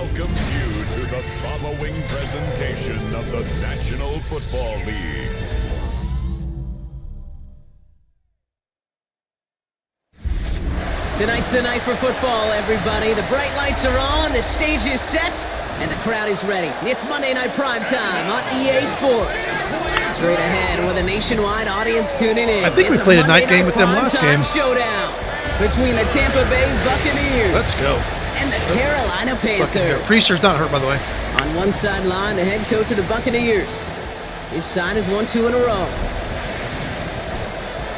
welcomes you to the following presentation of the National Football League. Tonight's the night for football, everybody. The bright lights are on, the stage is set, and the crowd is ready. It's Monday Night Primetime on EA Sports. Straight ahead with a nationwide audience tuning in. I think we played a night game with them last game. Showdown between the Tampa Bay Buccaneers. Let's go. And the Carolina Panthers. Priester's not hurt, by the way. On one sideline, the head coach of the Buccaneers. His side has won 2 in a row.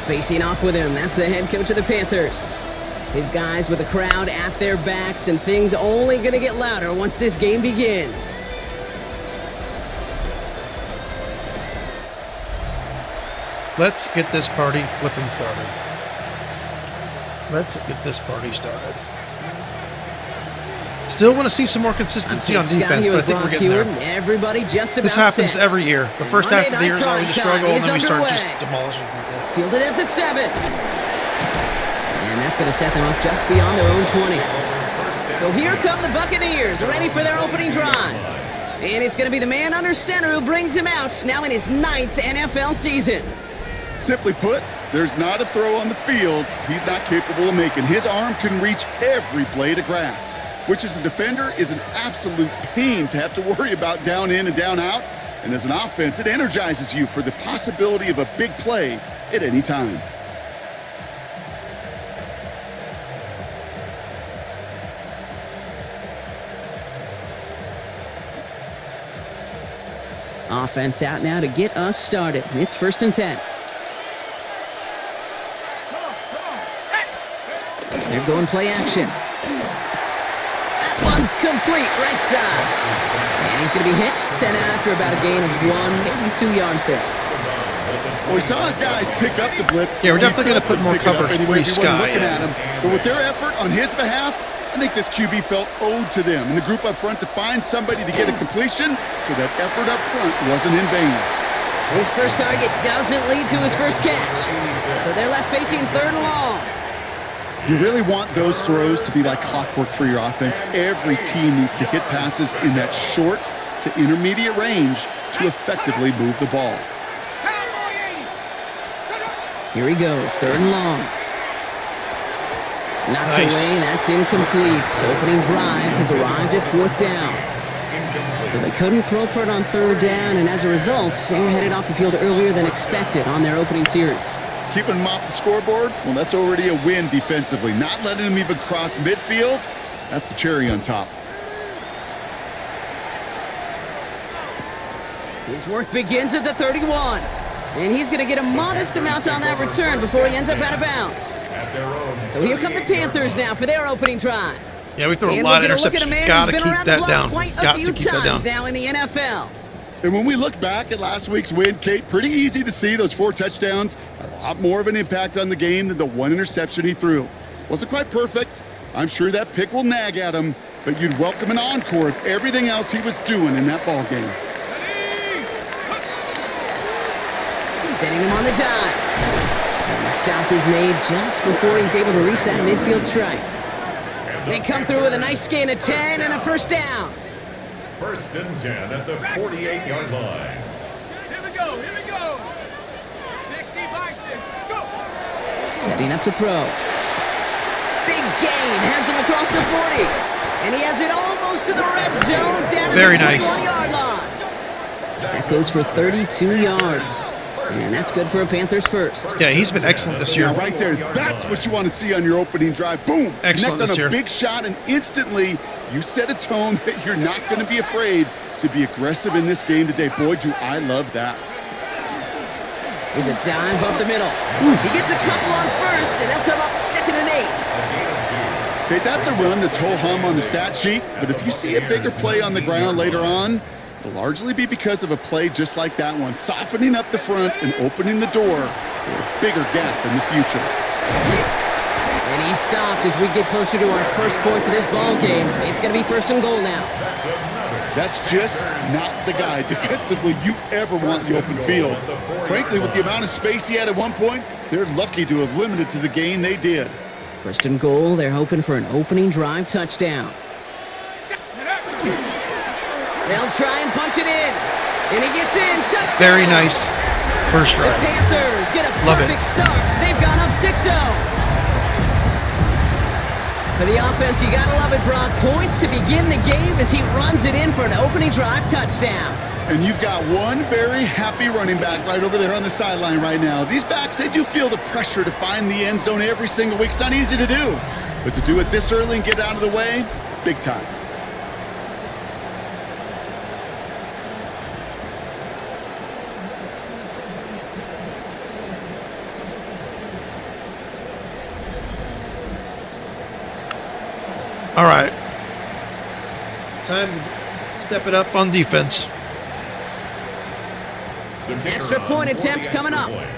Facing off with him, that's the head coach of the Panthers. His guys with the crowd at their backs, and things only going to get louder once this game begins. Let's get this party flipping started. Let's get this party started. Still want to see some more consistency on defense, but I think we're getting there. Everybody just about this happens set. every year. The first half of the year is always a struggle, and then we start just demolishing people. Fielded at the 7. And that's going to set them up just beyond their own 20. So here come the Buccaneers, ready for their opening drive. And it's going to be the man under center who brings him out, now in his 9th NFL season. Simply put, there's not a throw on the field he's not capable of making. His arm can reach every blade of grass, which as a defender is an absolute pain to have to worry about down in and down out. And as an offense, it energizes you for the possibility of a big play at any time. Offense out now to get us started. It's 1st and 10. They're going play action. That one's complete, right side. And he's going to be hit, sent out after about a gain of 1, maybe 2 yards there. Well, we saw his guys pick up the blitz. Yeah, we're definitely going to put more cover 3 Sky. At him. But with their effort on his behalf, I think this QB felt owed to them and the group up front to find somebody to get a completion, so that effort up front wasn't in vain. His first target doesn't lead to his first catch, so they're left facing 3rd and long. You really want those throws to be like clockwork for your offense. Every team needs to hit passes in that short to intermediate range to effectively move the ball. Here he goes, 3rd and long. Knocked away, that's incomplete. Opening drive has arrived at 4th down. So they couldn't throw for it on 3rd down, and as a result, they were headed off the field earlier than expected on their opening series. Keeping them off the scoreboard, well, that's already a win defensively. Not letting them even cross midfield, that's the cherry on top. His work begins at the 31. And he's going to get a modest amount on that return before he ends up out of bounds. So here come the Panthers now for their opening drive. Yeah, we threw a lot of interceptions. Got to keep that down. Got to keep that down. Now in the NFL. And when we look back at last week's win, Kate, pretty easy to see those 4 touchdowns had a lot more of an impact on the game than the 1 interception he threw. Wasn't quite perfect. I'm sure that pick will nag at him, but you'd welcome an encore of everything else he was doing in that ball game. Sending him on the dive. And the stop is made just before he's able to reach that midfield strike. They come through with a nice gain of 10 and a 1st down. 1st and 10 at the 48-yard line. Here we go. 60 by 6, go! Setting up to throw. Big gain, has them across the 40. And he has it almost to the red zone, down to the 21-yard line. That goes for 32 yards. And that's good for a Panthers first. Yeah, he's been excellent this year. Yeah, right there. That's what you want to see on your opening drive. Boom. Excellent Connect this year. on a big shot, and instantly you set a tone that you're not going to be afraid to be aggressive in this game today. Boy, do I love that. There's a dive up the middle. Oof. He gets a couple on 1st, and they'll come up 2nd and 8. Okay, that's a run that's ho-hum on the stat sheet, but if you see a bigger play on the ground later on, it'll largely be because of a play just like that one, softening up the front and opening the door for a bigger gap in the future. And he's stopped as we get closer to our first point to this ball game. It's going to be 1st and goal now. That's just not the guy defensively you ever want in the open field. Frankly, with the amount of space he had at one point, they're lucky to have limited to the gain they did. 1st and goal, they're hoping for an opening drive touchdown. They'll try and punch it in. And he gets in. Touchdown. Very nice first The drive. Panthers get a Love perfect it. start. They've gone up 6-0. For the offense, you gotta love it, Brock. Points to begin the game as he runs it in for an opening drive touchdown. And you've got one very happy running back right over there on the sideline right now. These backs, they do feel the pressure to find the end zone every single week. It's not easy to do. But to do it this early and get out of the way, big time. All right. Time to step it up on defense. The kicker Extra on point for the attempt coming extra up. point.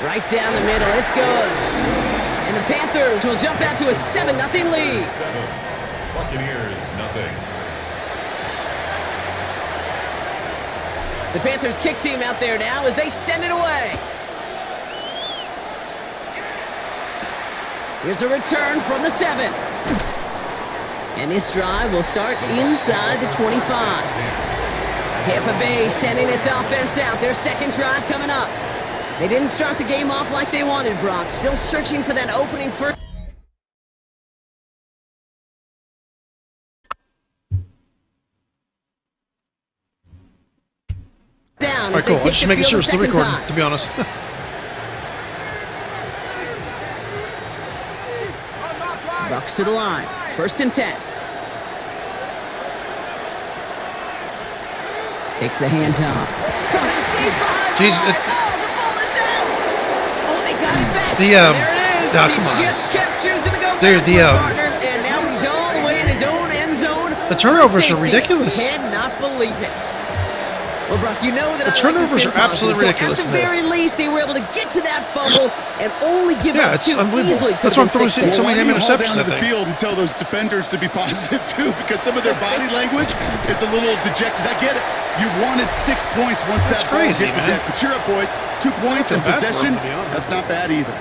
Right down the middle. It's good. And the Panthers will jump out to a 7-0 lead. 7. Buccaneers, nothing. The Panthers kick team out there now as they send it away. Here's a return from the 7. And this drive will start inside the 25. Tampa Bay sending its offense out. Their second drive coming up. They didn't start the game off like they wanted, Brock. Still searching for that opening first down. All right, cool. I'm just making sure it's still recording, to be honest. Bucs to the line. 1st and 10. Takes the handoff. Coming deep behind the Jeez, line. Oh, the ball is out. Oh, they got it back. The, And there it is. oh, He come on. just kept choosing to go Dude, back the, for a partner, and now he's all the way in his own end zone. The turnovers are Safety. ridiculous. Cannot believe it. Well, Brock, you know that The I like turnovers to spin are absolutely positive, ridiculous So in at the this. very least, they were able to get to that fumble and only give Yeah, up it's 2. unbelievable. Easily That's why I'm could have throwing been so many damn Why don't you haul interceptions, down I to the think. field and tell those defenders to be positive too, because some of their body language is a little dejected. I get it. You wanted 6 points once That's that ball crazy, hit the man. deck. But cheer up, boys. 2 points Not and bad for possession. them, to be honest. That's not bad either.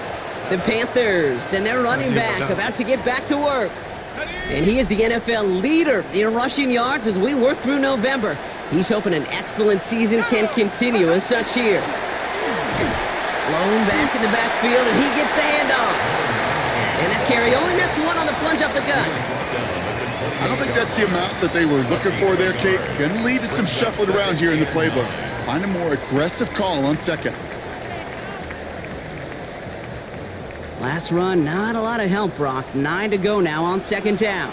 The Panthers and their running keep it back down. about to get back to work. And he is the NFL leader in rushing yards as we work through November. He's hoping an excellent season can continue as such here. Blown back in the backfield, and he gets the handoff. And that carry only nets 1 on the plunge up the gut. I don't think that's the amount that they were looking for there, Kate. Can lead to some shuffling around here in the playbook. Find a more aggressive call on second. Last run, not a lot of help, Brock. 9 to go now on 2nd down.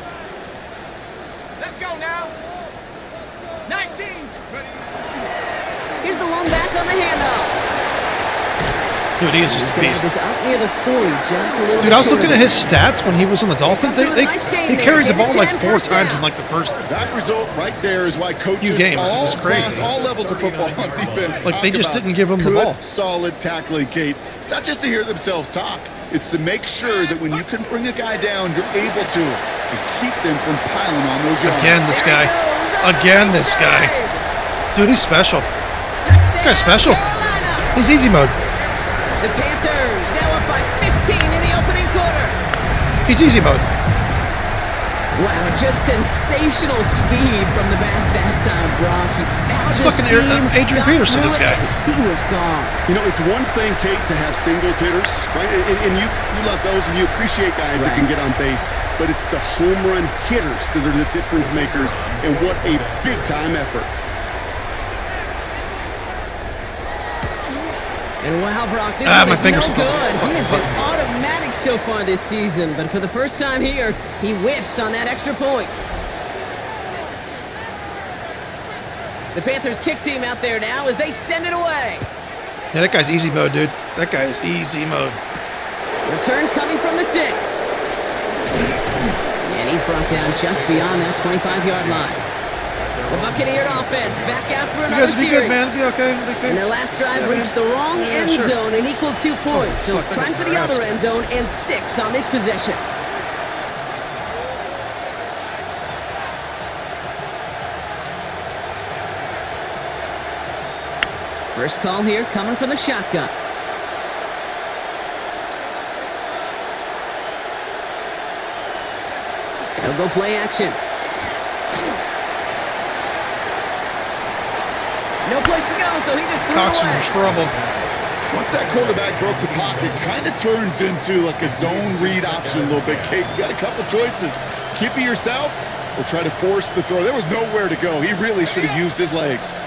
Let's go now. 19's ready. Here's the lone back on the handoff. Dude, he is He's just a going to have beast. this up near the 40, just a little Dude, bit I was short looking of at it. his stats when he was on the Dolphins. They carried the ball like 4 times in like the first. That result right there is why coaches games, it all was crazy. across all levels of football on defense Like, they talk just about didn't give him the good, ball. solid tackling, Kate. It's not just to hear themselves talk. It's to make sure that when you can bring a guy down, you're able to and keep them from piling on those yards. Again, this guy. Again, this guy. Dude, he's special. This guy's special. He's easy mode. The Panthers now up by 15 in the opening quarter. He's easy mode. Wow, just sensational speed from the back that time, Brock. He found It's the fucking seam, Adrian got Peterson, through this it, guy. and he was gone. You know, it's one thing, Kate, to have singles hitters, right? And you love those and you appreciate guys that can get on base. But it's the home run hitters that are the difference makers, and what a big-time effort. And wow, Brock, this Ah, one my is fingers no are good. fucking- He has been automatic so far this season, but for the first time here, he whiffs on that extra point. The Panthers kick team out there now as they send it away. Yeah, that guy's easy mode, dude. That guy is easy mode. Return coming from the 6. And he's brought down just beyond that 25-yard line. The Buccaneer offense back out for You another guys be series. good, man. Be okay. Be And good. their last drive Yeah, reached man. the wrong Yeah, end sure. zone and equaled 2 points. So fuck, trying for the harassed. other end zone and 6 on this possession. First call here coming from the shotgun. They'll go play action. No place to go, so he just threw Cox it in away. trouble. Once that quarterback broke the pocket, kind of turns into like a zone read option a little bit. Kate, you got a couple choices. Keep it yourself or try to force the throw. There was nowhere to go. He really should have used his legs.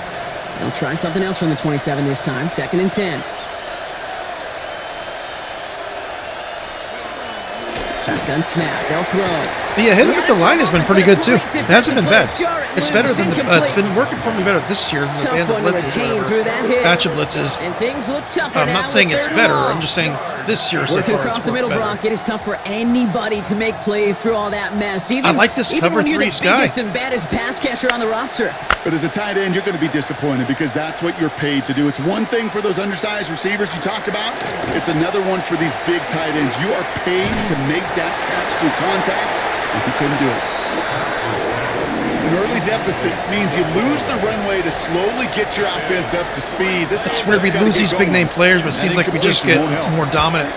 They'll try something else from the 27 this time. 2nd and 10. Shotgun snap. They'll throw. Yeah, hitting with the line has been pretty good, too. It hasn't been bad. It's better than it's been working for me better this year than the blitzes. Batch of blitzes. And things look tougher I'm now not saying with it's 3rd and better. long. I'm just saying this year so Working far across it's the middle, worked Brock, better. it is tough for anybody to make plays through all that mess. Even, I like this even cover when you're 3 the Sky. biggest and baddest pass catcher on the roster. But as a tight end, you're going to be disappointed because that's what you're paid to do. It's one thing for those undersized receivers you talk about. It's another one for these big tight ends. You are paid to make that catch through contact, and you couldn't do it. An early deficit means you lose the runway to slowly get your offense up to speed. This It's where we lose these big-name players, but it seems like we just get more dominant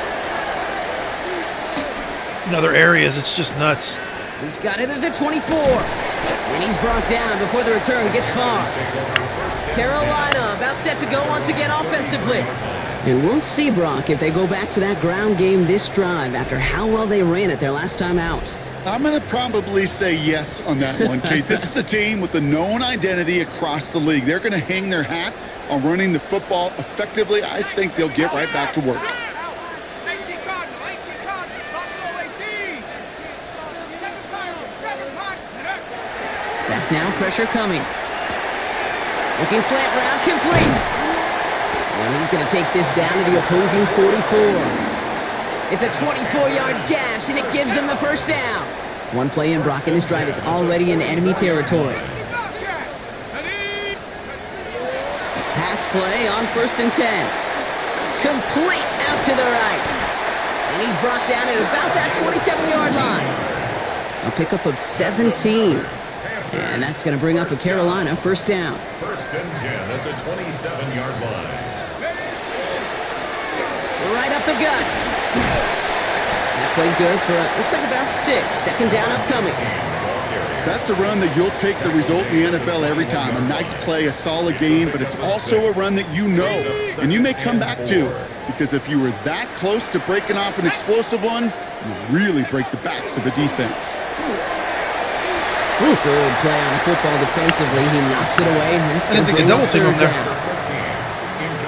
in other areas. It's just nuts. He's got it at the 24. And he's brought down before the return gets far. Carolina about set to go once again offensively. And we'll see, Brock, if they go back to that ground game this drive after how well they ran it their last time out. I'm going to probably say yes on that one, Kate. This is a team with a known identity across the league. They're going to hang their hat on running the football effectively. I think they'll get right back to work. 18 Cardinal, Buffalo 18. 7 Back now, pressure coming. Looking slant route, complete. And he's going to take this down to the opposing 44. It's a 24-yard gash, and it gives them the first down. One play in, Brock, and this drive is already in enemy territory. Pass play on 1st and 10. Complete out to the right. And he's brought down at about that 27-yard line. A pickup of 17. And that's going to bring up a Carolina first down. 1st and 10 at the 27-yard line. Right up the gut. That played good for, looks like about 6. 2nd down upcoming. That's a run that you'll take the result in the NFL every time. A nice play, a solid game, but it's also a run that you know, and you may come back to, because if you were that close to breaking off an explosive one, you really break the backs of a defense. Ooh, good play on the football defensively. He knocks it away. And that's I didn't think a double team him there.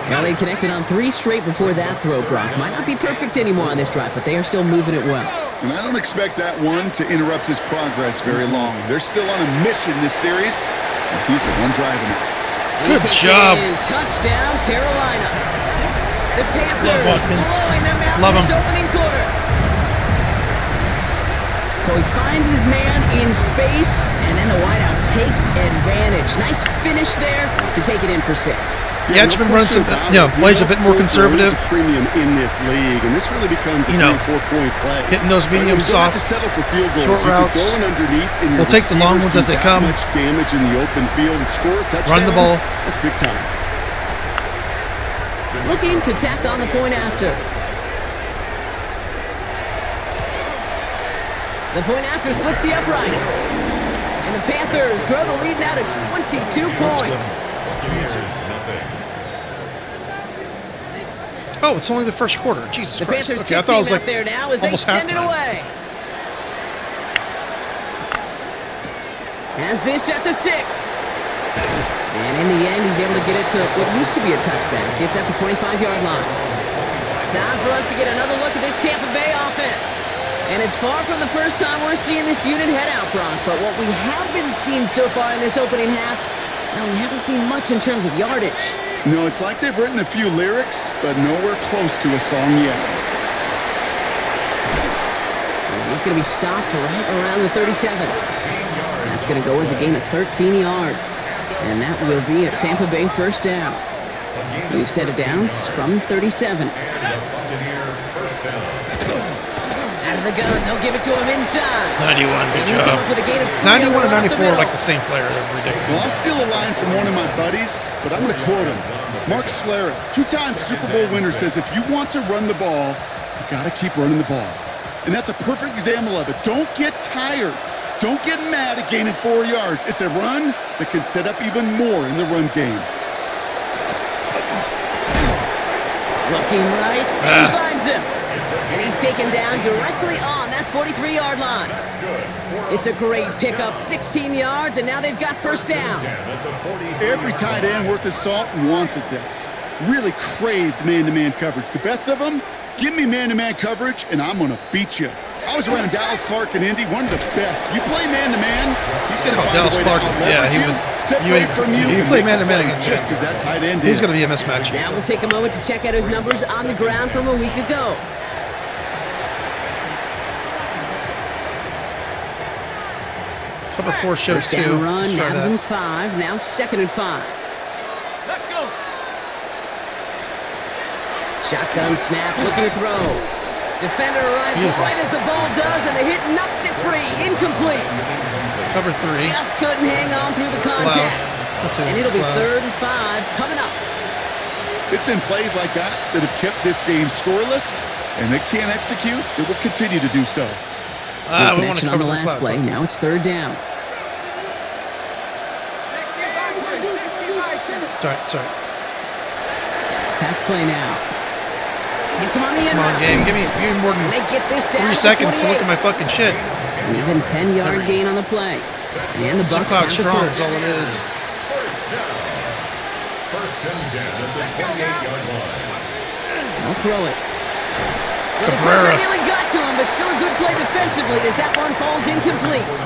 Now they connected on 3 straight before that throw, Brock. Might not be perfect anymore on this drive, but they are still moving it well. And I don't expect that one to interrupt his progress very long. They're still on a mission this series, and he's the one driving it. Good job. Touchdown, Carolina. The Panthers Watkins. blowing them out Love in this him. opening quarter. So he finds his man in space, and then the wideout takes advantage. Nice finish there to take it in for 6. Yeah, it's been running some, plays a bit more conservative. Premium in this league, and this really becomes a 3 or 4 point play. Hitting those medium soft, to settle for field goals. short routes. Underneath and We'll take the long ones as they come. Much damage in the open field and score a touchdown. Run the ball. That's big time. Looking to tack on the point after. The point after splits the uprights. And the Panthers grow the lead now to 22 points. Oh, it's only the first quarter. Jesus The Christ. Panthers Okay, I kick thought it team was like out there now as they almost send it halftime. away. Has this at the 6. And in the end, he's able to get it to what used to be a touchback. It's at the 25-yard line. Time for us to get another look at this Tampa Bay offense. And it's far from the first time we're seeing this unit head out, Brock. But what we haven't seen so far in this opening half, well, we haven't seen much in terms of yardage. No, it's like they've written a few lyrics, but nowhere close to a song yet. And he's going to be stopped right around the 37. That's going to go as a gain of 13 yards. And that will be a Tampa Bay first down. We've set it downs from 37. Out of the gun, they'll give it to him inside. 91, good And he'll come job. up with a gain of 3 91 and right up the 94 middle. are like the same player. They're ridiculous. Well, I'll steal a line from one of my buddies, but I'm going to quote him. Mark Schlereth, 2-time Super Bowl winner, says, if you want to run the ball, you got to keep running the ball. And that's a perfect example of it. Don't get tired Don't get mad at gaining 4 yards. It's a run that can set up even more in the run game. Looking right, and he finds him. And he's taken down directly on that 43-yard line. It's a great pickup, 16 yards, and now they've got first down. Every tight end worth his salt wanted this. Really craved man-to-man coverage. The best of them, give me man-to-man coverage, and I'm going to beat you. I was around Dallas Clark and Indy, one of the best. You play man-to-man, he's going to find Dallas a way Clark, to leverage separate from you. You play man-to-man against just as that tight end he's going to be a mismatch. Now we'll take a moment to check out his numbers on the ground from a week ago. Cover 4 shows First down 2. run, nabs him 5, now 2nd and 5. Let's go. Shotgun snap, looking to throw. Defender arrives right as the ball does, and the hit knocks it free. Incomplete. Cover 3. Just couldn't hang on through the contact. And it'll be 3rd and 5 coming up. It's been plays like that that have kept this game scoreless, and they can't execute. It will continue to do so. No connection on the last play. Now it's 3rd down. 60 bison. Sorry. Pass play now. Hits him on the end. Come on, game. Give me more than They get this down 3 seconds to look at my fucking shit. An even 10-yard gain on the play. And the Bucs have strong the is first. all it is. First and 10 at the 28-yard line. Don't throw it. Well, the Cabrera. pressure nearly got to him, but still a good play defensively as that one falls incomplete.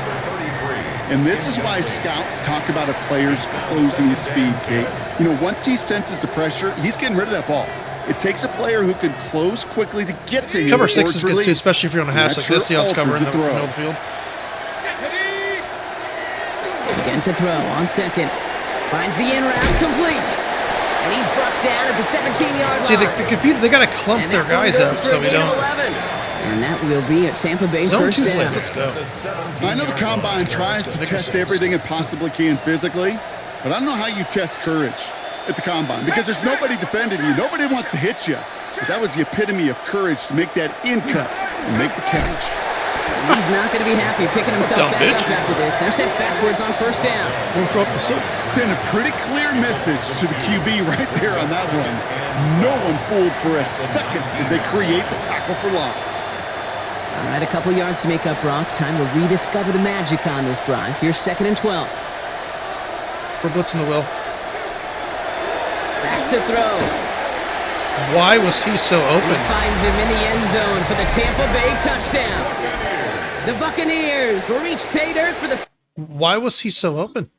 And this is why scouts talk about a player's closing speed, Kate. You know, once he senses the pressure, he's getting rid of that ball. It takes a player who can close quickly to get to him. Cover 6 is good too, especially if you're on a hash like this. See how it's covering the middle of the field. Again to throw on 2nd. Finds the in route complete. And he's brought down at the 17-yard line. See, they got to clump their guys up so we don't. And that will be a Tampa Bay first down. Let's go. I know the Combine tries to test everything it possibly can physically, but I don't know how you test courage at the Combine because there's nobody defending you. Nobody wants to hit you. But that was the epitome of courage to make that in cut and make the catch. And he's not going to be happy picking himself back up after this. They're sent backwards on first down. Don't drop the soap. Send a pretty clear message to the QB right there on that one. No one fooled for a second as they create the tackle for loss. All right, a couple yards to make up, Brock. Time to rediscover the magic on this drive. Here's 2nd and 12. We're blitzing the will. Back to throw. Why was he so And open? he finds him in the end zone for the Tampa Bay touchdown. The Buccaneers reach pay dirt for the... Why was he so open?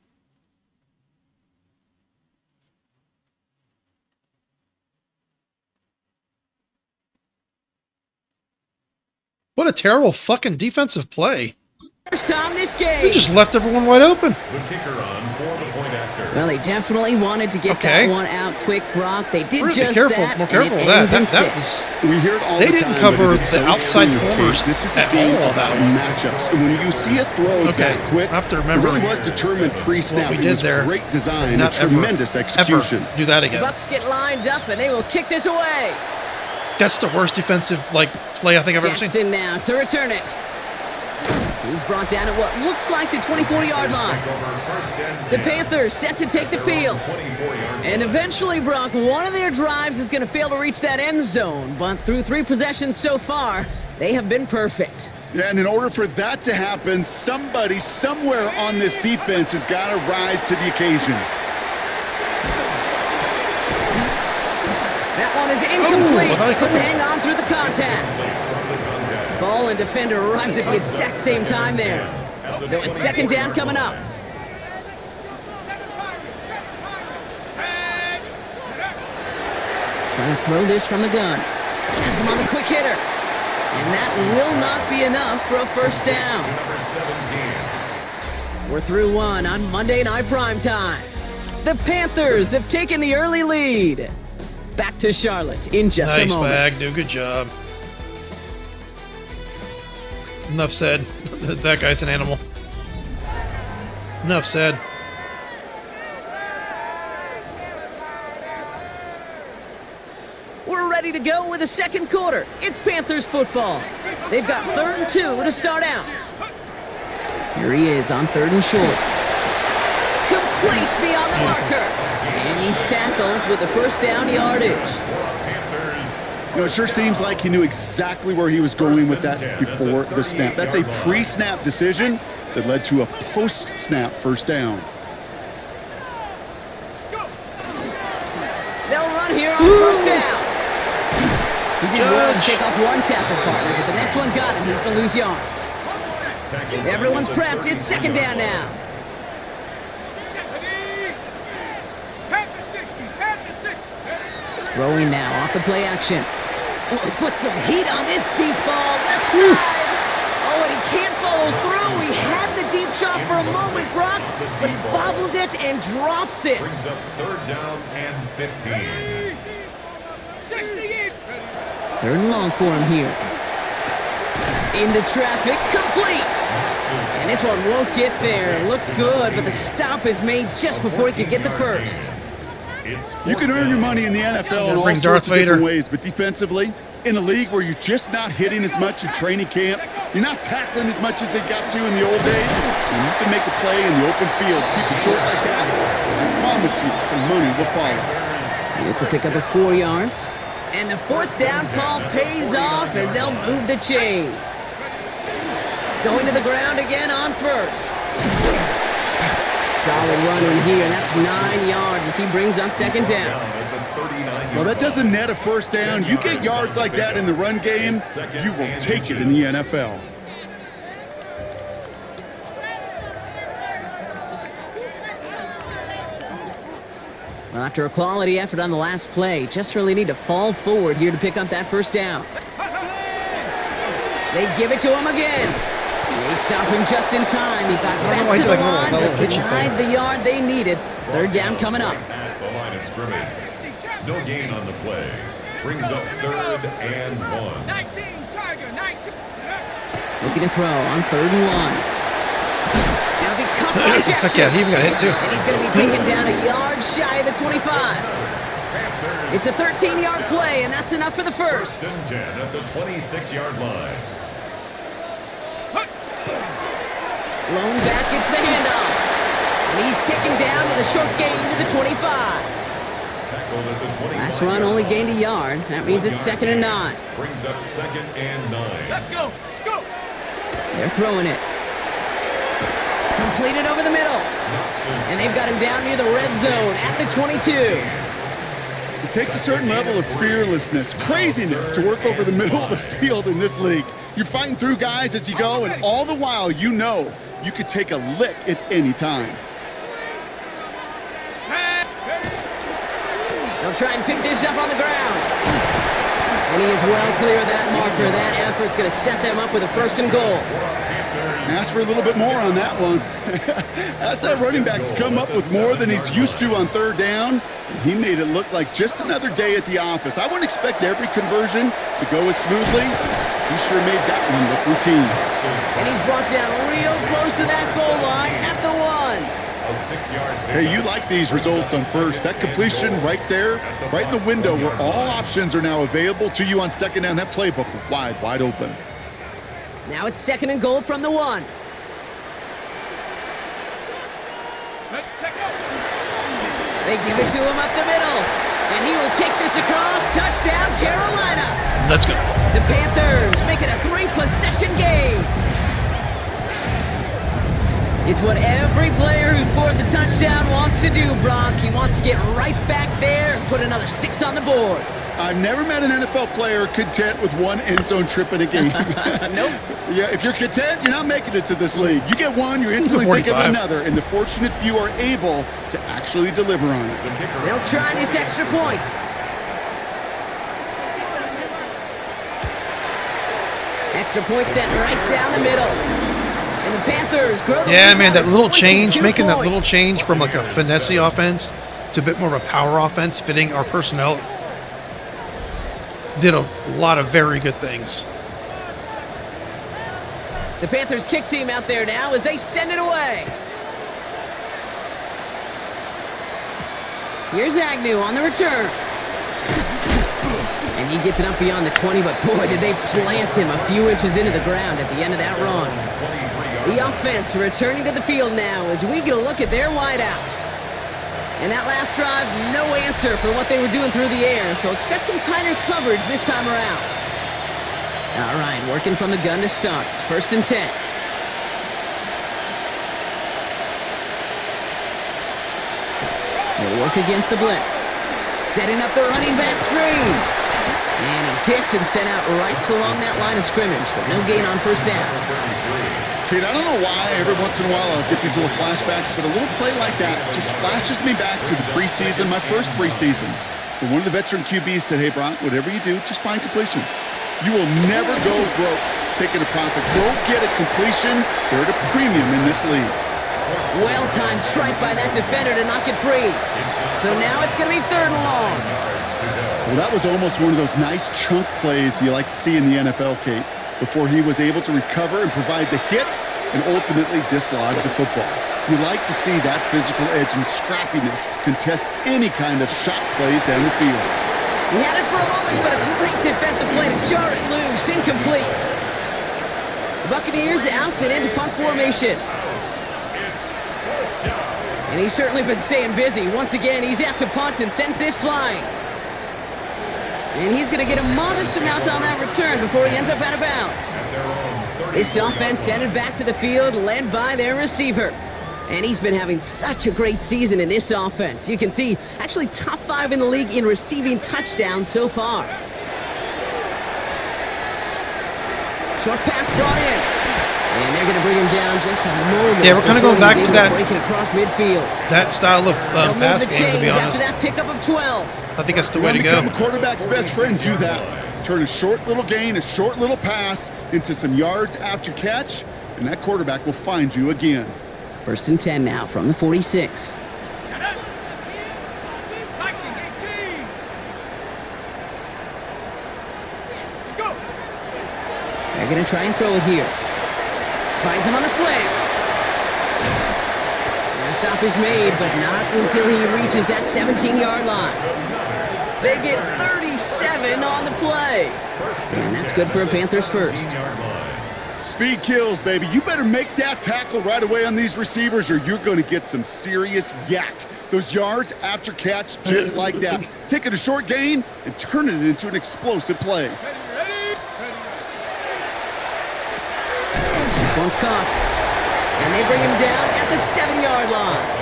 What a terrible fucking defensive play. First time this game. They just left everyone wide open. The kicker on for the point after. Well, they definitely wanted to get that one out quick, Brock. They did Really just careful, that. more careful with that. That was. We hear it all They the didn't time, cover but it is the so outside true, corners Kate. This is at a game all about that matchups. And when you see a throw that quick, I have to remember it really was determined pre-snap. what we It did was there. great design and Not tremendous execution. Ever do that again. Bucs get lined up, and they will kick this away. That's the worst defensive play I think I've ever seen. Jackson now to return it. He's brought down at what looks like the 24-yard line. The Panthers set to take the field. And eventually, Brock, one of their drives is going to fail to reach that end zone. But through 3 possessions so far, they have been perfect. Yeah, and in order for that to happen, somebody somewhere on this defense has got to rise to the occasion. That one is incomplete. Couldn't hang on through the contact. Ball and defender arrived at the exact same time there. So it's 2nd down coming up. Trying to throw this from the gun. Has him on the quick hitter. And that will not be enough for a first down. We're through 1 on Monday Night Primetime. The Panthers have taken the early lead. Back to Charlotte in just a moment. Nice bag, dude. Good job. Enough said. That guy's an animal. Enough said. We're ready to go with the second quarter. It's Panthers football. They've got 3rd and 2 to start out. Here he is on 3rd and short. Complete beyond the marker. And he's tackled with the first down yardage. You know, it sure seems like he knew exactly where he was going with that before the snap. That's a pre-snap decision that led to a post-snap first down. They'll run here on first down. He did well to take off one tackle partner, but the next one got him. He's going to lose yards. Everyone's prepped. It's 2nd down now. Throwing now off the play action. Oh, he put some heat on this deep ball. Left side. Oh, and he can't follow through. He had the deep shot for a moment, Brock, but he bobbled it and drops it. Brings up 3rd down and 15. 3rd and long for him here. Into traffic, complete. And this one won't get there. Looks good, but the stop is made just before he could get the first. You can earn your money in the NFL in all sorts of different ways, but defensively, in a league where you're just not hitting as much in training camp, you're not tackling as much as they got to in the old days, and you can make a play in the open field, keep it short like that, I promise you some money will follow. It's a pickup of 4 yards. And the 4th down call pays off as they'll move the chains. Going to the ground again on 1st. Solid run in here. That's 9 yards as he brings up 2nd down. Well, that doesn't net a first down. You get yards like that in the run game, you will take it in the NFL. Well, after a quality effort on the last play, just really need to fall forward here to pick up that first down. They give it to him again. They stop him just in time. He got back to the line, but denied the yard they needed. 3rd down coming up. The line of scrimmage. No gain on the play. Brings up 3rd and 1. 19, Tiger, 19. Looking to throw on 3rd and 1. Now be cut by Jackson. Yeah, he even got hit too. And he's going to be taken down a yard shy of the 25. It's a 13-yard play, and that's enough for the first. 1st and 10 at the 26-yard line. Lone back gets the handoff. And he's taken down with a short gain to the 25. Tackled at the 25. Last run only gained a yard. That means it's 2nd and 9. Brings up 2nd and 9. Let's go. Let's go. They're throwing it. Completed over the middle. And they've got him down near the red zone at the 22. It takes a certain level of fearlessness, craziness to work over the middle of the field in this league. You're fighting through guys as you go, and all the while you know you could take a lick at any time. They'll try and pick this up on the ground. And he is well clear of that marker. That effort's going to set them up with a 1st and goal. Ask for a little bit more on that one. Ask that running back to come up with more than he's used to on 3rd down. He made it look like just another day at the office. I wouldn't expect every conversion to go as smoothly. He sure made that one look routine. And he's brought down real close to that goal line at the 1. A 6-yard Hey, you like these results on 1st. That completion right there, right in the window where all options are now available to you on 2nd down. That playbook wide open. Now it's 2nd and goal from the 1. Let's check out. They give it to him up the middle. And he will take this across. Touchdown, Carolina. Let's go. The Panthers make it a 3-possession game. It's what every player who scores a touchdown wants to do, Brock. He wants to get right back there and put another 6 on the board. I've never met an NFL player content with one end zone trip in a game. Nope. Yeah, if you're content, you're not making it to this league. You get one, you're instantly thinking of another, and the fortunate few are able to actually deliver on it. They'll try this extra point. Extra point sent right down the middle. And the Panthers grow the Yeah, lead man, now that to little change, 22 making that points. little change from like a finesse offense to a bit more of a power offense, fitting our personnel, did a lot of very good things. The Panthers kick team out there now as they send it away. Here's Agnew on the return. And he gets it up beyond the 20, but boy, did they plant him a few inches into the ground at the end of that run. The offense returning to the field now as we get a look at their wideouts. And that last drive, no answer for what they were doing through the air, so expect some tighter coverage this time around. All right, working from the gun to start. 1st and 10. He'll work against the blitz. Setting up the running back screen. And he's hit and sent out right along that line of scrimmage, so no gain on 1st down. Kate, I don't know why every once in a while I'll get these little flashbacks, but a little play like that just flashes me back to the preseason, my first preseason. When one of the veteran QBs said, hey, Brock, whatever you do, just find completions. You will never go broke taking a profit. Go get a completion. They're at a premium in this league. Well-timed strike by that defender to knock it free. So now it's going to be 3rd and long. Well, that was almost one of those nice chunk plays you like to see in the NFL, Kate, before he was able to recover and provide the hit and ultimately dislodge the football. You like to see that physical edge and scrappiness to contest any kind of shot plays down the field. He had it for a moment, but a great defensive play to jar it loose, incomplete. The Buccaneers out and into punt formation. And he's certainly been staying busy. Once again, he's out to punt and sends this flying. And he's going to get a modest amount on that return before he ends up out of bounds. This offense headed back to the field, led by their receiver. And he's been having such a great season in this offense. You can see, actually top 5 in the league in receiving touchdowns so far. Short pass brought in. And they're going to bring him down just a moment. Yeah, we're kind of going back to that breaking across midfield. That style of pass game, to be honest. After that pickup of 12. I think that's the way to go. Become a quarterback's best friend, do that. Turn a short little gain, a short little pass into some yards after catch, and that quarterback will find you again. 1st and 10 now from the 46. They're going to try and throw it here. Finds him on the slant. And the stop is made, but not until he reaches that 17-yard line. They get 37 on the play. And that's good for a Panthers first. Speed kills, baby. You better make that tackle right away on these receivers or you're going to get some serious yak. Those yards after catch just like that. Taking a short gain and turning it into an explosive play. This one's caught. And they bring him down at the 7-yard line.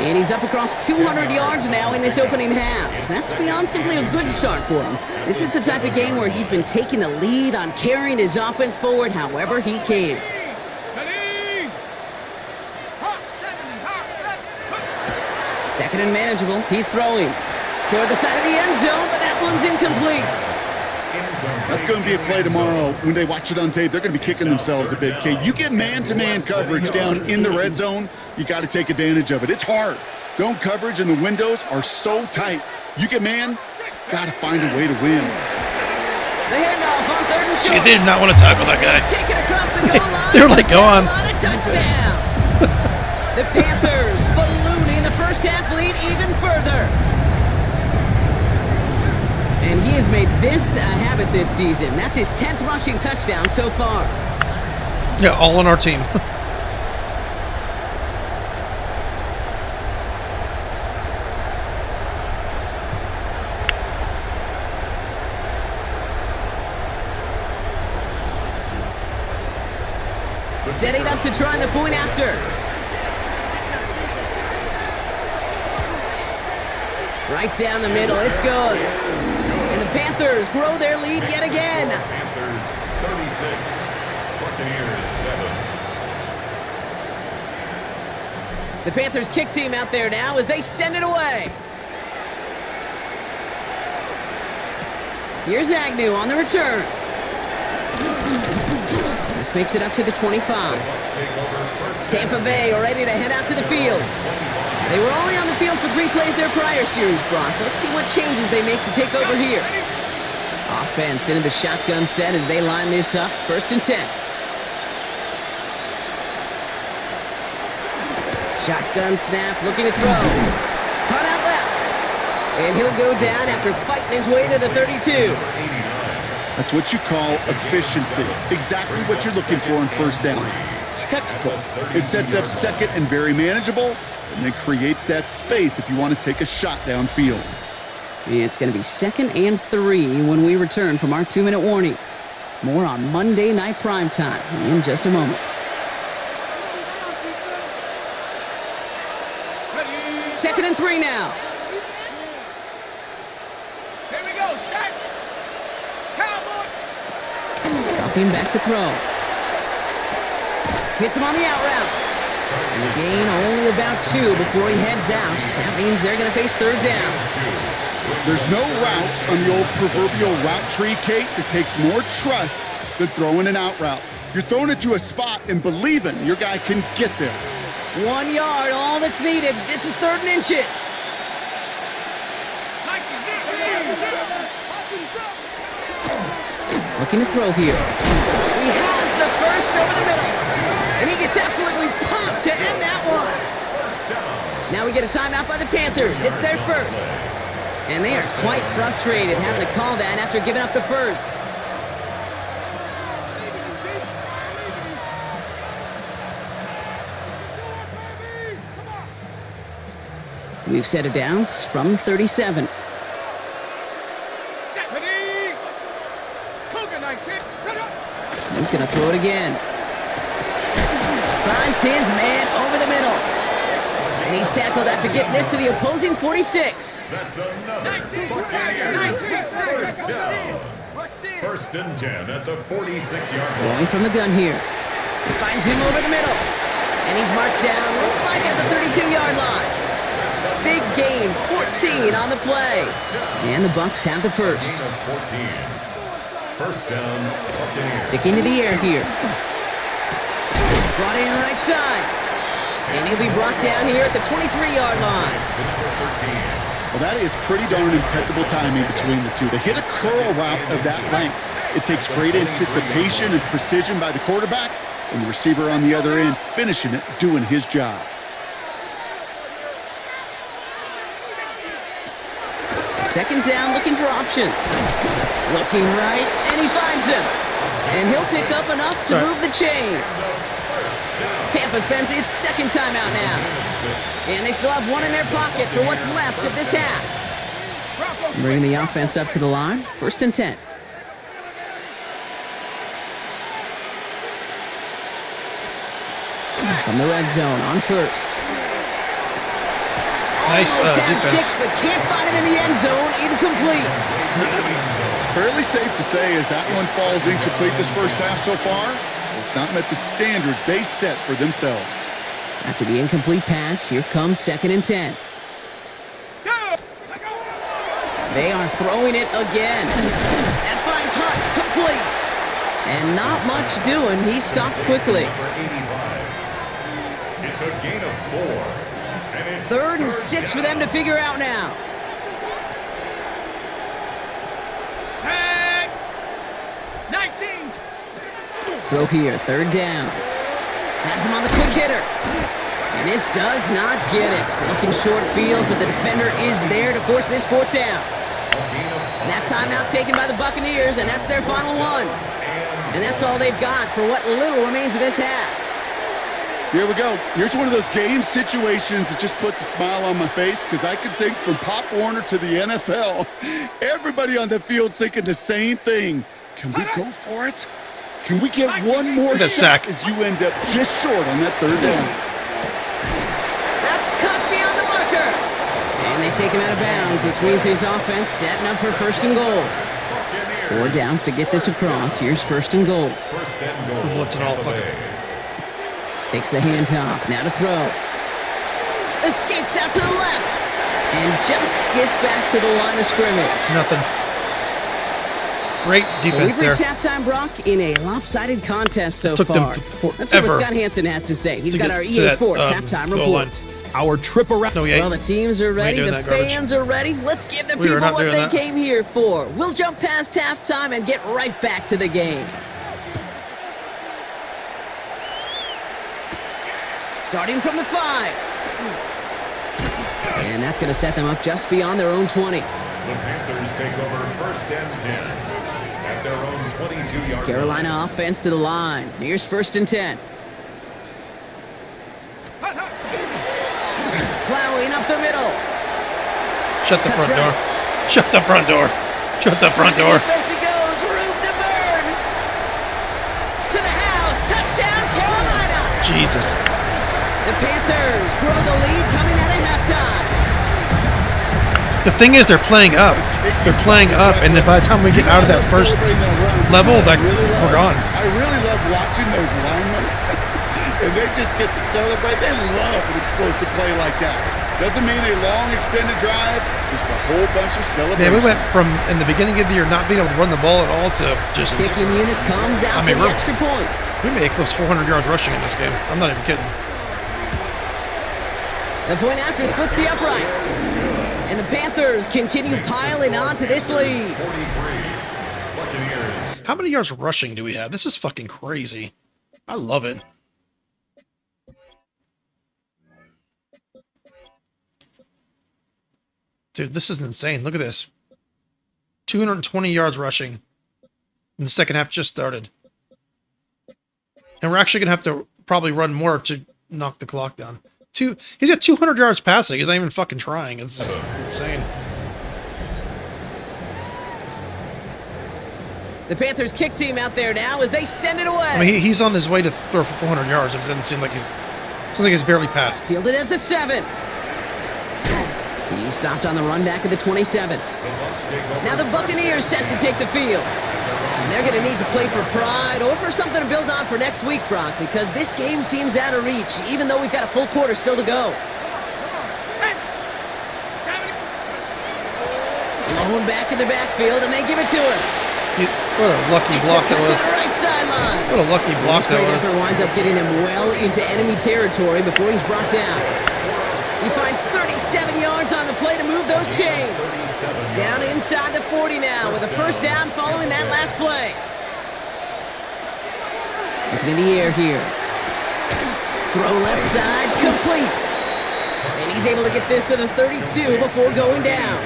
And he's up across 200 yards now in this opening half. That's beyond simply a good start for him. This is the type of game where he's been taking the lead on carrying his offense forward however he can. Second and manageable. He's throwing toward the side of the end zone, but that one's incomplete. That's going to be a play tomorrow. When they watch it on tape, they're going to be kicking themselves a bit. Okay, you get man-to-man coverage down in the red zone, you got to take advantage of it. It's hard. Zone coverage and the windows are so tight. You get man, got to find a way to win. The handoff on 3rd and short. See, they did not want to tackle that guy. Take it across the goal line. They were like, go on. On a touchdown. The Panthers ballooning the first half lead even further. And he has made this a habit this season. That's his 10th rushing touchdown so far. Yeah, all on our team. Setting up to try the point after. Right down the middle, it's good. And the Panthers grow their lead yet again. Panthers 36, Buccaneers 7. The Panthers kick team out there now as they send it away. Here's Agnew on the return. This makes it up to the 25. Tampa Bay are ready to head out to the field. They were only on the field for 3 plays their prior series, Brock. Let's see what changes they make to take over here. Offense into the shotgun set as they line this up. 1st and 10. Shotgun snap, looking to throw. Caught out left. And he'll go down after fighting his way to the 32. That's what you call efficiency. Exactly what you're looking for in 1st down. textbook. It sets up second and very manageable, and then creates that space if you want to take a shot downfield. It's going to be 2nd and 3 when we return from our 2-minute warning. More on Monday Night Primetime in just a moment. Second and 3 now. Here we go, set. Cowboy. Dropping back to throw. Hits him on the out route. And the gain only about 2 before he heads out. That means they're going to face 3rd down. There's no routes on the old proverbial route tree, Kate, that takes more trust than throwing an out route. You're throwing it to a spot and believing your guy can get there. 1 yard, all that's needed. This is 3rd and inches. Looking to throw here. He has the first over the middle. And he gets absolutely pumped to end that one. Now we get a timeout by the Panthers. It's their first. And they are quite frustrated having to call that after giving up the first. We've set it downs from 37. He's going to throw it again. Finds his man over the middle. And he's tackled after getting this to the opposing 46. That's another first down. 1st and 10 at the 46-yard line. Rolling from the gun here. Finds him over the middle. And he's marked down, looks like at the 32-yard line. Big gain, 14 on the play. And the Bucs have the first. 1st down. Sticking to the air here. Brought in right side. And he'll be brought down here at the 23-yard line. Well, that is pretty darn impeccable timing between the two. They hit a curl route of that length. It takes great anticipation and precision by the quarterback, and the receiver on the other end finishing it, doing his job. Second down, looking for options. Looking right, and he finds him. And he'll pick up enough to move the chains. Tampa spends its 2nd timeout now. And they still have 1 in their pocket for what's left of this half. Bringing the offense up to the line. 1st and 10. From the red zone on 1st. Nice Almost defense. 6, but can't find him in the end zone. Incomplete. Fairly safe to say as that one falls incomplete this first half so far, it's not met the standard they set for themselves. After the incomplete pass, here comes 2nd and 10. They are throwing it again. That finds Hunt, complete. And not much doing. He stopped quickly. It's a gain of 4. 3rd and 6 for them to figure out now. Set. 19. Throw here, 3rd down. Has him on the quick hitter. And this does not get it. Looking short field, but the defender is there to force this 4th down. And that timeout taken by the Buccaneers, and that's their final one. And that's all they've got for what little remains of this half. Here we go. Here's one of those game situations that just puts a smile on my face because I can think from Pop Warner to the NFL, everybody on the field's thinking the same thing. Can we go for it? Can we get one more shot sack as you end up just short on that 3rd down? That's cut beyond the marker. And they take him out of bounds, which means his offense setting up for 1st and goal. 4 downs to get this across. Here's 1st and goal. What's it all fucking? Takes the handoff. Now to throw. Escapes out to the left. And just gets back to the line of scrimmage. Nothing. Great defense So we've there. reached halftime, Brock, in a lopsided contest so Took them far. forever Let's see what Scott Hansen has to say. He's to got get our to EA that, Sports halftime goal report. line. Our trip around. No, we ain't. Well, the teams are ready, doing the that garbage. fans are ready. Let's give the We are people not what doing they that. came here for. We'll jump past halftime and get right back to the game. Starting from the 5. And that's going to set them up just beyond their own 20. The Panthers take over 1st and 10 at their own 22-yard line. Carolina offense to the line. Here's 1st and 10. up the middle. Shut the front right. door. Shut the front door. Shut the front door. Defense it goes. Room to burn. To the house. Touchdown, Carolina. Jesus. The Panthers grow the lead coming out of halftime. The thing is, they're playing up. They're playing up, and then by the time we get out of that first level, like, we're gone. I really love watching those linemen, and they just get to celebrate. They love an explosive play like that. Doesn't mean a long extended drive, just a whole bunch of celebration. Man, we went from, in the beginning of the year, not being able to run the ball at all to just... Kicking unit comes out for the extra points. We may eclipse 400 yards rushing in this game. I'm not even kidding. The point after splits the uprights. And the Panthers continue piling onto this lead. 43. Buccaneers. How many yards rushing do we have? This is fucking crazy. I love it. Dude, this is insane. Look at this. 220 yards rushing. And the second half just started. And we're actually going to have to probably run more to knock the clock down. He's got 200 yards passing. He's not even fucking trying. It's just insane. The Panthers kick team out there now as they send it away. I mean, he's on his way to throw for 400 yards. It doesn't seem like he's barely passed. Fielded at the 7. He stopped on the run back at the 27. Now the Buccaneers set to take the field. And they're going to need to play for pride or for something to build on for next week, Brock, because this game seems out of reach, even though we've got a full quarter still to go. Blown back in the backfield, and they give it to him. What a lucky block that was. To the right sideline. What a lucky block that was. Effort winds up getting him well into enemy territory before he's brought down. He finds 37 yards on the play to move those chains. Down inside the 40 now with a first down following that last play. Looking in the air here. Throw left side, complete. And he's able to get this to the 32 before going down.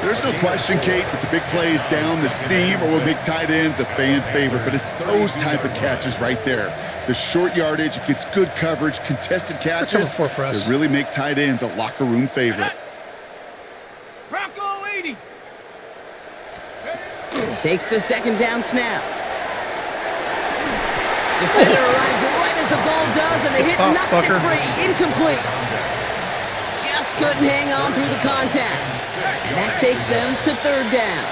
There's no question, Kate, that the big plays down the seam or with big tight ends a fan favorite, but it's those type of catches right there. The short yardage, it gets good coverage, contested catches. They really make tight ends a locker room favorite. Bronco 80. Takes the second down snap. Defender arrives right as the ball does, and the hit knocks it free. Incomplete. Just couldn't hang on through the contact. And that takes them to third down.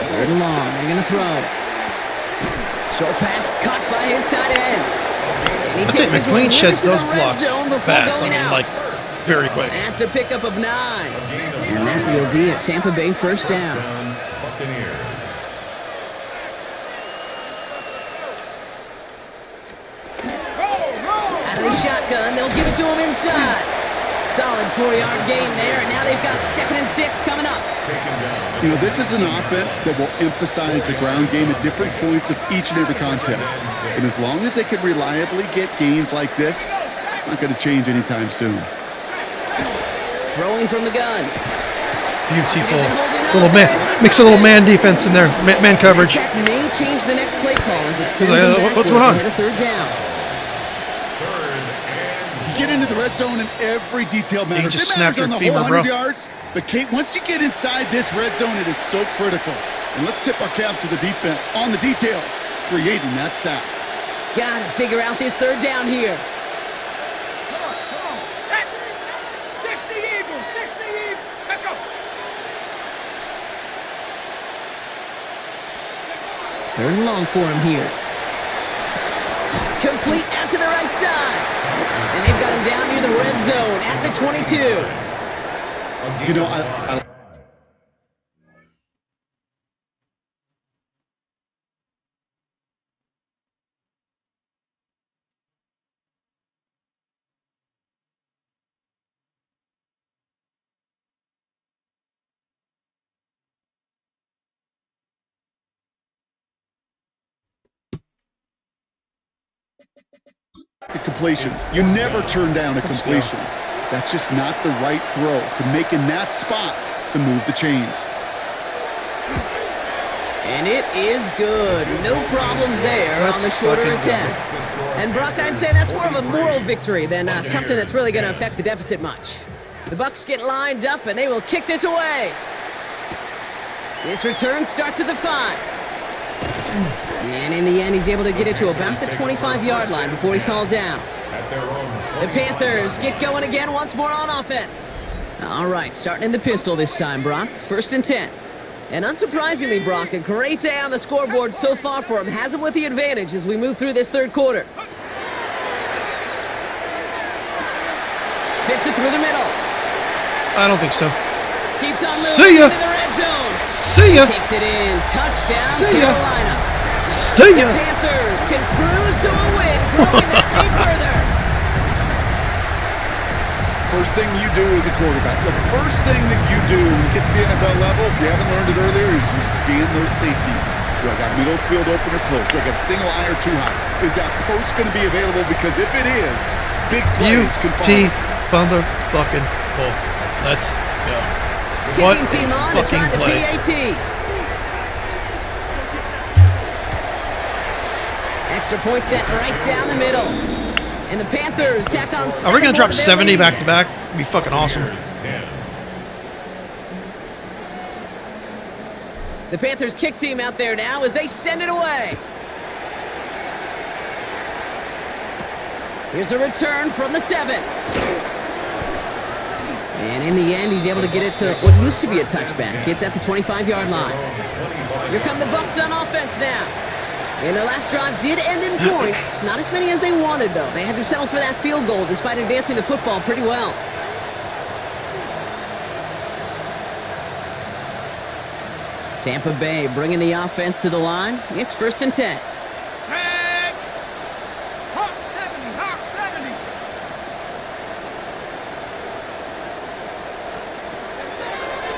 Third and long, they're going to throw. Short pass caught by his tight end. I'd say McQueen sheds those blocks fast. I mean, like, very quick. That's a pickup of 9. And that will be a Tampa Bay first down. Buccaneers. Out of the shotgun, they'll give it to him inside. Solid 4-yard gain there, and now they've got 2nd and 6 coming up. You know, this is an offense that will emphasize the ground game at different points of each and every contest. And as long as they can reliably get gains like this, it's not going to change anytime soon. Throwing from the gun. Beautiful. Little man. Mix a little man defense in there. Man coverage. That may change the next play call as it sends What's going on? a third down. Get into the red zone and every detail matters. You just It matters snapped your on the femur, whole bro. 100 yards. But Kate, once you get inside this red zone, it is so critical. And let's tip our cap to the defense on the details, creating that sack. Got to figure out this third down here. Come on, set. 60 Eagles, 60 Eagles. Set go. Third and long for him here. Complete out to the right side. And they've got him down near the red zone at the 22. You know, I the completions. You never turn down a completion. That's just not the right throw to make in that spot to move the chains. And it is good. No problems there on the shorter attempt. And Brock, I'd say that's more of a moral victory than something that's really going to affect the deficit much. The Bucs get lined up, and they will kick this away. This return starts at the 5. And in the end, he's able to get it to about the 25-yard line before he's hauled down. The Panthers get going again once more on offense. All right, starting in the pistol this time, Brock. 1st and 10. And unsurprisingly, Brock, a great day on the scoreboard so far for him. Has him with the advantage as we move through this 3rd quarter. Fits it through the middle. I don't think so. Keeps on moving See ya. into the red zone. See ya. Takes it in. Touchdown, See ya. Carolina. See The ya. Panthers can cruise to a win, growing that lead further. First thing you do as a quarterback, the first thing that you do when you get to the NFL level, if you haven't learned it earlier, is you scan those safeties. Do I got middle field open or close? Do I got a single eye or too high? Is that post going to be available? Because if it is, big plays can follow. Motherfucking pull. Let's go. What Kicking team on to fucking try the play. PAT. Extra point set right down the middle. And the Panthers tack on. Are we going to drop 70 lead. back-to-back? It'd be fucking awesome. The Panthers kick team out there now as they send it away. Here's a return from the 7. And in the end, he's able to get it to what used to be a touchback. It's at the 25-yard line. Here come the Bucs on offense now. And their last drive did end in points. Not as many as they wanted, though. They had to settle for that field goal despite advancing the football pretty well. Tampa Bay bringing the offense to the line. It's 1st and 10. Set. Hawk 70, Hawk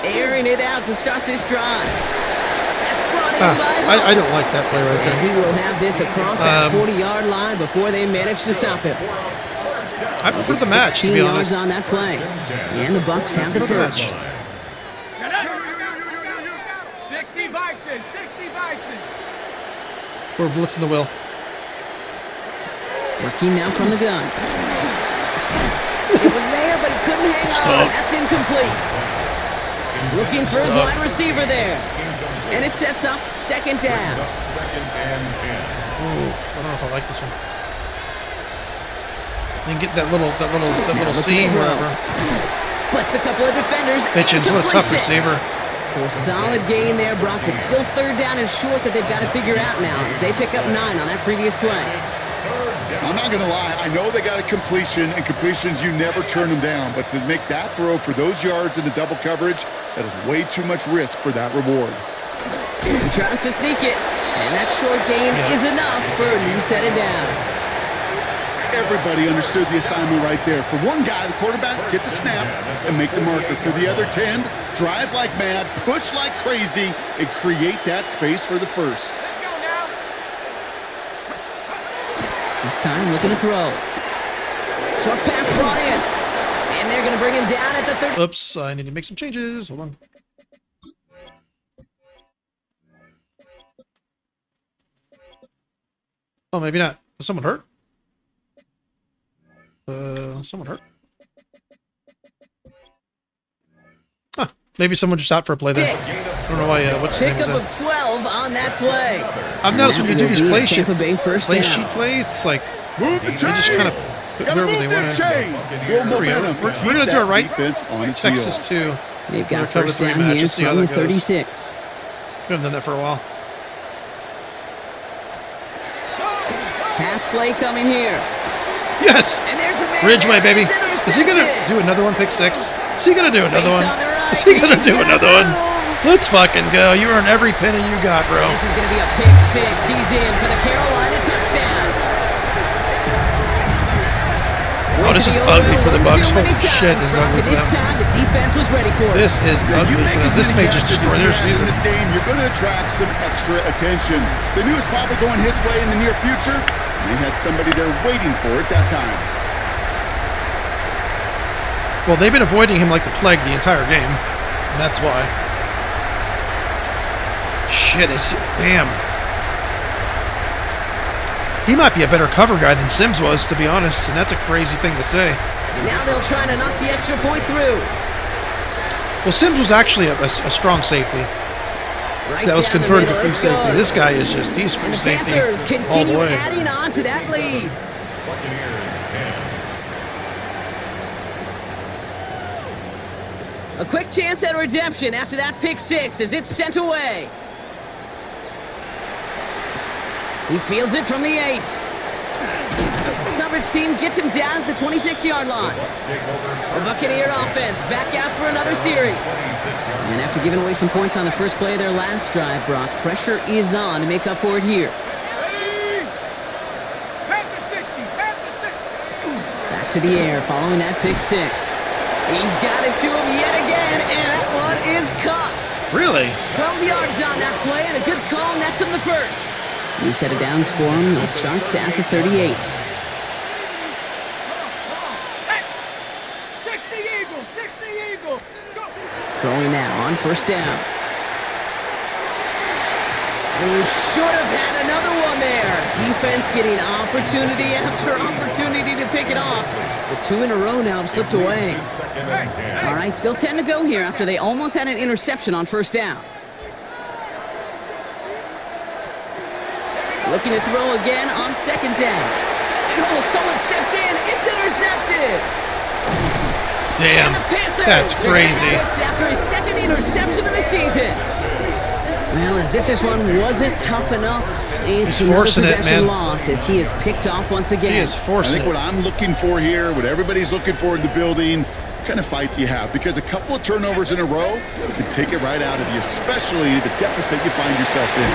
70. Airing it out to start this drive. That's brought in by Hawk. I don't like that play right And he there. will have this across that 40-yard line before they manage to stop him. I prefer the It's match, to 16 be yards honest. on that play. And the Bucs have the first. 60 Bison, 60 Bison. We're blitzing the wheel. Working now from the gun. It was there, but he couldn't hang on. Stop. That's incomplete. Looking for his wide receiver there. And it sets up 2nd down. Oh, I don't know if I like this one. You get that little seam wherever. Splits a couple of defenders. Bitches, what a tough Completes it. receiver. So a solid gain there, Brock, but still 3rd down and short that they've got to figure out now as they pick up 9 on that previous play. I'm not going to lie. I know they got a completion, and completions, you never turn them down. But to make that throw for those yards into double coverage, that is way too much risk for that reward. He tries to sneak it, and that short gain is enough for a new set of downs. Everybody understood the assignment right there. For one guy, the quarterback, get the snap and make the marker. For the other 10, drive like mad, push like crazy, and create that space for the first. Let's go now. This time looking to throw. Short pass brought in. And they're going to bring him down at the 30. Oops, I need to make some changes. Hold on. Oh, maybe not. Was someone hurt? Someone hurt? Huh. Maybe someone just out for a play there. Six. I don't know why, what's his name is Pickup that? of 12 on that play. I've noticed when you do these play sheet, Tampa Bay first down. plays, it's like, Move the they just kind of put whoever they want to. Build There we go. momentum. We're Keep going to do that it right. defense on its Texas heels. 2. They've got Recover first 3 down here matches, see how from the that goes. 36. We haven't done that for a while. Pass play coming here. Yes! And there's a man. Ridgeway, baby. It's Is he going to intercepted. do another one, pick 6? Is he going to do another Space one? on the right. Is he going to He's do got another one? room. Let's fucking go. You earn every penny you got, bro. This is going to be a pick 6. He's in for the Carolina touchdown. Oh, this is ugly for the Bucs. Holy shit, this is ugly for This them. time the defense was ready for it. This is Now, you ugly make for as them. This many may just catches destroy as he their has in season. this game, you're going to attract some extra attention. They knew it was probably going his way in the near future, and they had somebody there waiting for it that time. Well, they've been avoiding him like the plague the entire game. And that's why. shit. Damn. He might be a better cover guy than Sims was, to be honest, and that's a crazy thing to say. Now they'll try to knock the extra point through. Well, Sims was actually a strong safety. Right That was down the converted to middle, free it's safety. good. This guy is just, he's And free the safety Panthers all the continue way. adding on to that lead. Buccaneers 10. A quick chance at redemption after that pick six as it's sent away. He fields it from the 8. Coverage team gets him down at the 26-yard line. Bucs take over. The Buccaneer offense back out for another series. And after giving away some points on the first play of their last drive, Brock, pressure is on to make up for it here. Ready? Panther 60, Panther 60. Back to the air following that pick six. He's got it to him yet again, and that one is caught. Really? 12 yards on that play, and a good call nets him the first. New set of downs for him. They'll start at the 38. Set. 60 Eagle, 60 Eagle. Go. Throwing now on first down. He should have had another one there. Defense getting opportunity after opportunity to pick it off. But 2 in a row now have slipped away. Second and 10. All right, still 10 to go here after they almost had an interception on first down. Looking to throw again on second down. And someone stepped in. It's intercepted. Damn. And the Panthers That's are crazy. gonna have it after his second interception of the season. Well, as if this one wasn't tough enough, it's He's another forcing it, possession man. lost as he is picked off once again. He is I forcing think it. what I'm looking for here, what everybody's looking for in the building, what kind of fight do you have? Because a couple of turnovers in a row can take it right out of you, especially the deficit you find yourself in.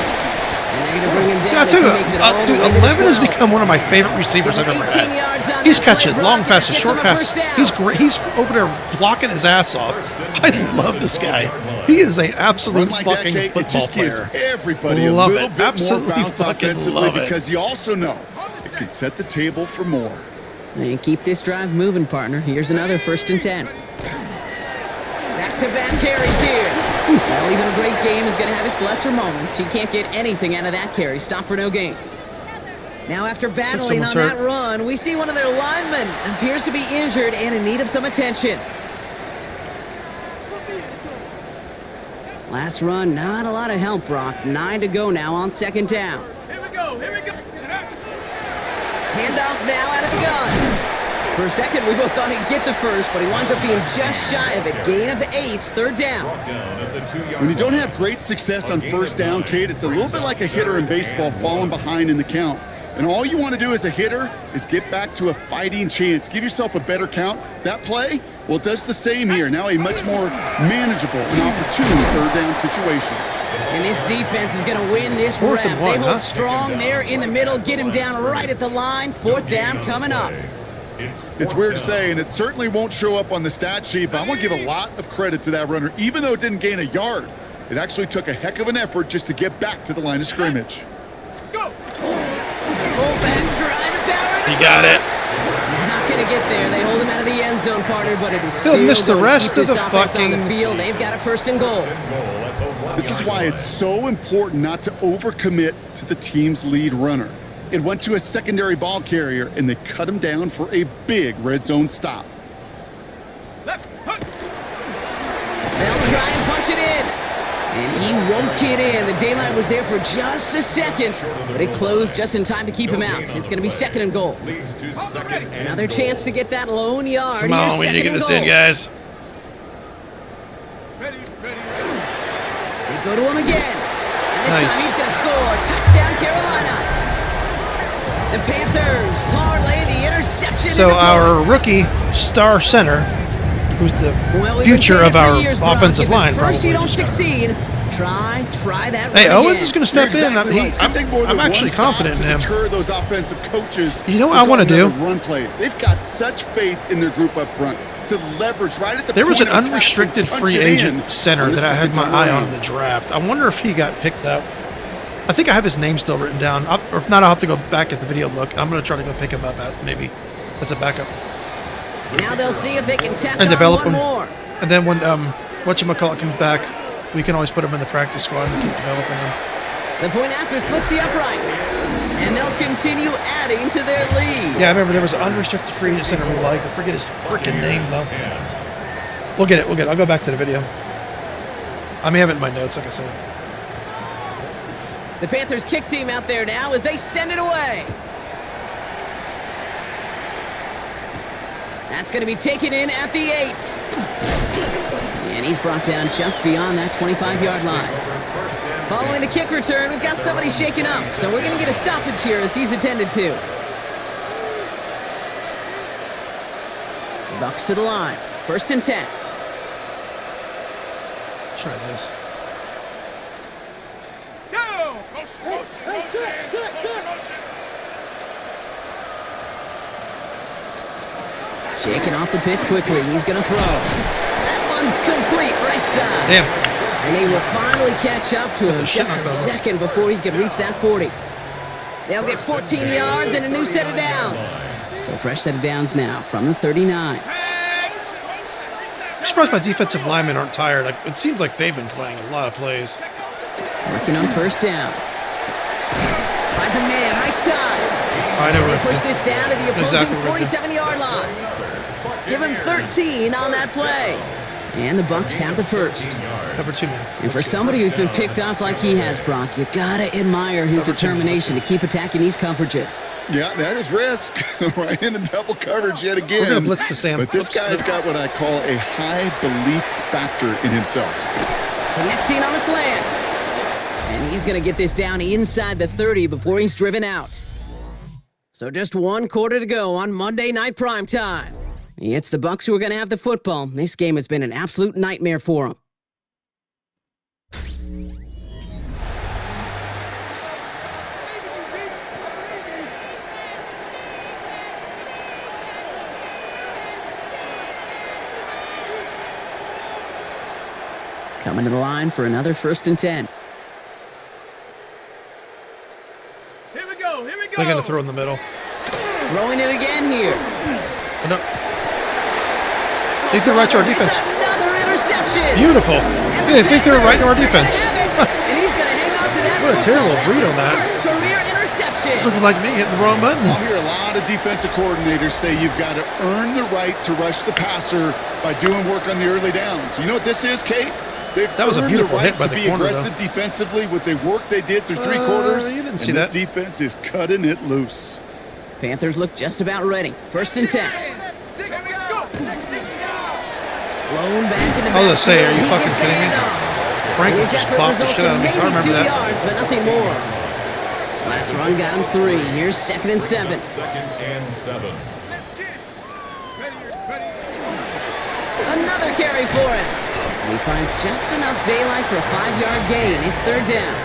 And they're going to bring him Dude, down I as tell he you, makes it all the dude, way to 11 has 12. become one of my favorite receivers I've ever 18 yards had. on He's that play, catching Brock, long and passes, gets short him a passes. first down. He's great. He's over there blocking his ass off. I love this guy. He is an absolute Run like that, fucking Kate, it football just gives player. everybody Love a little it. bit Absolutely more bounce fucking offensively love it. because you also know it can set the table for more. And keep this drive moving, partner. Here's another first and 10. Back-to-back carries here. Well, even a great game is going to have its lesser moments. He can't get anything out of that carry. Stop for no gain. Now, after battling on someone's that hurt. run, we see one of their linemen appears to be injured and in need of some attention. Last run, not a lot of help, Brock. 9 to go now on second down. Here we go, here we go. Handoff now out of the gun. For a second, we both thought he'd get the first, but he winds up being just shy of a gain of 8. Third down. Down at the 2-yard When you don't line. have great success on first down, Kate, it's a little bit like a hitter in baseball falling behind in the count. And all you want to do as a hitter is get back to a fighting chance. Give yourself a better count. That play, well, it does the same here. Now a much more manageable and opportune third down situation. And this defense is going to win this Fourth rep. and one, They hold huh? strong there in the middle, get him down right at the line. Fourth down coming up. It's weird to say, and it certainly won't show up on the stat sheet, but I want to give a lot of credit to that runner. Even though it didn't gain a yard, it actually took a heck of an effort just to get back to the line of scrimmage. Go. Fullback trying to power He got it. He's not going to get there. They hold him out of the end zone, partner, but it is He'll still miss the going to rest keep of the this offense on the fucking field. They've got a first and goal. This is why it's so important not to overcommit to the team's lead runner. It went to a secondary ball carrier, and they cut him down for a big red zone stop. Let's hunt. They'll try and punch it in. And he won't get in. The daylight was there for just a second, but it closed just in time to keep him out. It's going to be second and goal. Leads to second and Another chance to get that lone yard. Come on, Here's we need to second get and this goal. in, guys. Ready, ready. They go to him again. And this Nice. time he's going to score. Touchdown, Carolina. The Panthers parlay the interception. So into our points. rookie star center, who's the Well, we've been future saying of it for our years, Brock. offensive If at line, first probably. you don't just now. succeed, try that. Hey, run Owens again. is going to step You're in. exactly right. It's gonna take more I'm than actually one stop confident in to him. deter those offensive coaches. You know what to I wanna go do? another Run play. They've got such faith in their group up front to leverage right at the There was an point of attack unrestricted and punch free it agent in center on the that I had second my time eye on around. in the draft. I wonder if he got picked up. I think I have his name still written down. Or if not, I'll have to go back at the video look. I'm going to try to go pick him up maybe as a backup. Now they'll see if they can tap And on develop one him. more. And then when whatchamacallit comes back, we can always put them in the practice squad and keep developing them. The point after splits the uprights. And they'll continue adding to their lead. Yeah, I remember there was an unrestricted free agent center we liked. I forget his freaking name, though. We'll get it. I'll go back to the video. I may have it in my notes, like I said. The Panthers kick team out there now as they send it away. That's going to be taken in at the 8. And he's brought down just beyond that 25-yard line. Following the kick return, we've got somebody shaken up, so we're going to get a stoppage here as he's attended to. Bucs to the line. 1st and 10. Try this. Go! Motion. Shaking off the pit quickly. He's going to throw. That one's complete right side. Damn. And they will finally catch up to him the shit just a knocked out of him. second before he could reach that 40. They'll get 14 yards and a new set of downs. So fresh set of downs now from the 39. I'm surprised my defensive linemen aren't tired. Like, it seems like they've been playing a lot of plays. Working on 1st down. Finds a man right side. I know And they where push it's this down to the opposing Exactly where it's 47-yard line. Give him 13 on that play. And the Bucs have the 1st. Cover 2 man. And for somebody who's been picked off like he has, Brock, you gotta admire his determination to keep attacking these coverages. Yeah, that is risk. Right into double coverage yet again. We're gonna blitz the Sam. But this Oops. guy's got what I call a high belief factor in himself. Connecting on the slant. And he's gonna get this down inside the 30 before he's driven out. So just 1 quarter to go on Monday Night Primetime. It's the Bucs who are gonna have the football. This game has been an absolute nightmare for them. Coming to the line for another 1st and 10. Here we go. They're gonna throw in the middle. Throwing it again here. Oh, no. They threw right to our defense. It's another interception. Beautiful. And Yeah, they think they're right to our Panthers are defense. gonna have it. And he's going to hang on to that. What a terrible football. read That's on that. his first career interception. It's looking like me hitting the wrong button. I'll hear a lot of defensive coordinators say you've got to earn the right to rush the passer by doing work on the early downs. You know what this is, Kate? They've That was a earned beautiful the right hit by to the be corner, aggressive defensively with the work they did through 3 quarters. you didn't see and that. this defense is cutting it loose. Panthers look just about ready. 1st and 10. Blown back in the I was gonna say, are you backfield. He fucking gets the kidding me? handoff. Franklin His just effort popped the results shit out of in me. I maybe remember 2 that. yards, but nothing more. Last run got him 3. Here's 2nd and 7. 2nd and 7. Another carry for him. And he finds just enough daylight for a 5-yard gain. It's 3rd down.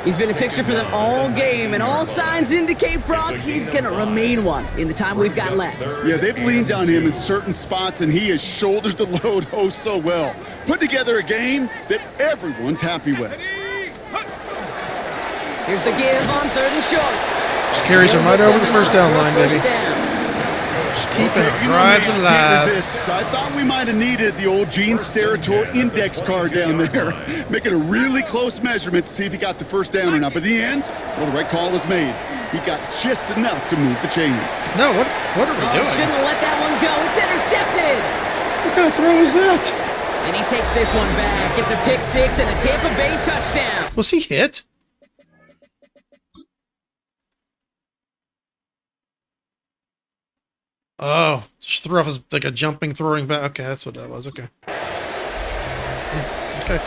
He's been a fixture for them all game, and all signs indicate, Brock, he's going to remain one in the time we've got left. Yeah, they've leaned on him in certain spots, and he has shouldered the load oh so well. Put together a game that everyone's happy with. Here's the give on 3rd and short. Just carries him right over the 1st down line, baby. First down. Just keeping Okay, it you know drives me, I alive. can't resist. So I thought we might have needed the old Gene Steratore index card down there, making a really close measurement to see if he got the 1st down or not. But in the end, well, the right call was made. He got just enough to move the chains. No, what are we Oh, doing? shouldn't have let that one go. It's intercepted. What kind of throw is that? And he takes this one back. It's a pick 6 and a Tampa Bay touchdown. Was he hit? Oh, just threw off his, like a jumping, throwing back. Okay, that's what that was. Okay. Okay.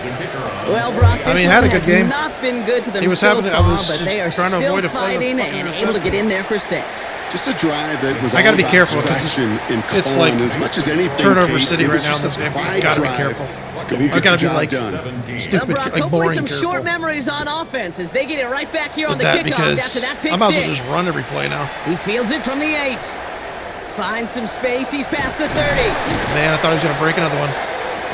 Well, Brock, this I mean, had a one good has game. not been good to them He was so having- I far, was but just they are trying to still avoid a fighting fucking and able to interception. get in there for 6. Just a drive that was I all gotta be about careful, 'cause it's- scratching and it's clawing like as much as anything. turnover Kate, city it right was now in just this a game. pride Gotta be drive careful. to go I get gotta the be job like done. Well, stupid, Brock, like hopefully boring some careful short memories on offense as they get it right back here on with the that kickoff because after that pick I might as well 6. just run every play now. He fields it from the 8. Finds some space. He's past the 30. Man, I thought he was gonna break another one.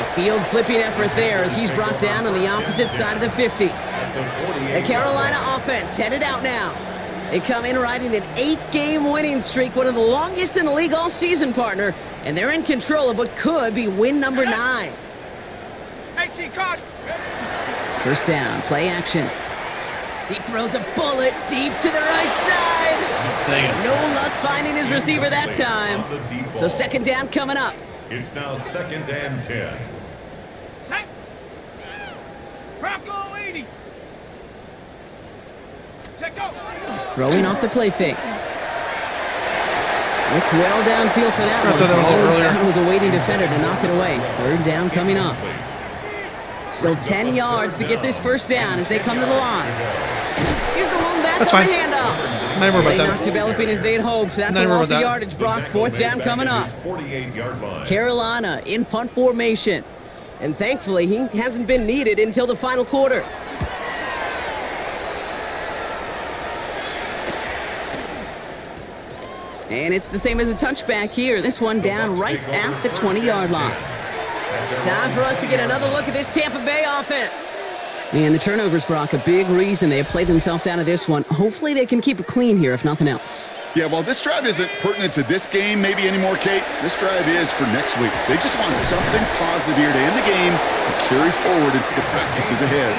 A field flipping effort there as he's brought down on the opposite side of the 50. The Carolina offense headed out now. They come in riding an 8-game winning streak, one of the longest in the league all season, partner, and they're in control of what could be win number 9. 18 caught. First down, play action. He throws a bullet deep to the right side. Dang it. No luck finding his receiver that time. So second down coming up. It's now 2nd and 10. Set. Bronco 80. Check out. Throwing off the play fake. Looked well downfield for that I one. thought that was a little All he earlier. found was a waiting defender to knock it away. Third down coming up. Still 10 yards to get this first down as they come to the line. Here's the long back That's on the fine. handoff. Not even worried Play about not that. developing as they'd hoped. That's Not a even loss worried of about yardage. Brock, fourth down coming up. 48-yard line. Carolina in punt formation. And thankfully, he hasn't been needed until the final quarter. And it's the same as a touchback here. This one down right at the 20-yard line. Time for us to get another look at this Tampa Bay offense. And the turnovers, Brock, a big reason they have played themselves out of this one. Hopefully they can keep it clean here, if nothing else. Yeah, well, this drive isn't pertinent to this game maybe anymore, Kate. This drive is for next week. They just want something positive here to end the game and carry forward into the practices ahead.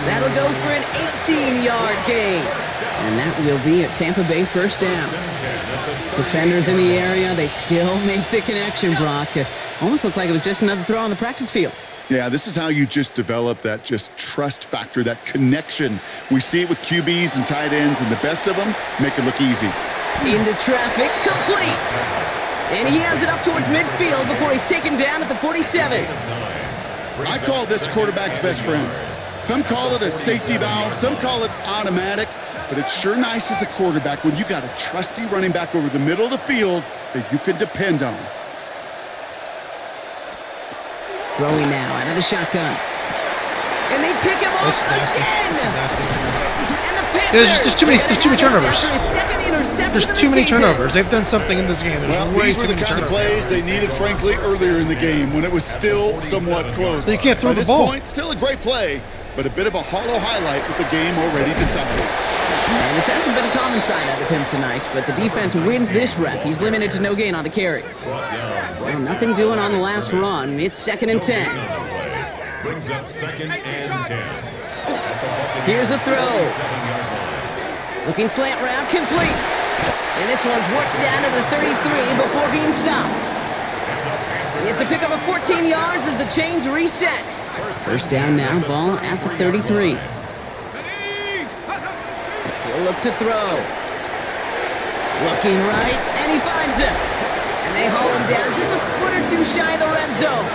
That'll go for an 18-yard gain. And that will be a Tampa Bay first down. Defenders in the area, they still make the connection, Brock. Almost looked like it was just another throw on the practice field. Yeah, this is how you just develop that just trust factor, that connection. We see it with QBs and tight ends, and the best of them make it look easy. Into traffic, complete. And he has it up towards midfield before he's taken down at the 47. I call this quarterback's best friend. Some call it a safety valve, some call it automatic, but it's sure nice as a quarterback when you got a trusty running back over the middle of the field that you can depend on. Throwing now out of the shotgun. And they pick him off This is nasty. again. This is nasty. And the There's too many- there's too many turnovers. After his second interception There's of the too many season. turnovers. They've done something in this game. There's Well, way these too were the many kind of turnovers. plays they needed, frankly, earlier in the game when it was still somewhat close. So you can't throw By the this ball. point, still a great play, but a bit of a hollow highlight with the game already decided. And this hasn't been a common side out of him tonight, but the defense wins this rep. He's limited to no gain on the carry. So nothing doing on the last run. It's 2nd and 10. Brings up 2nd and 10. Here's a throw. Looking slant route, complete. And this one's worked down to the 33 before being stopped. It's a pickup of 14 yards as the chains reset. First down now, ball at the 33. He'll look to throw. Looking right, and he finds him. And they haul him down just a foot or two shy of the red zone.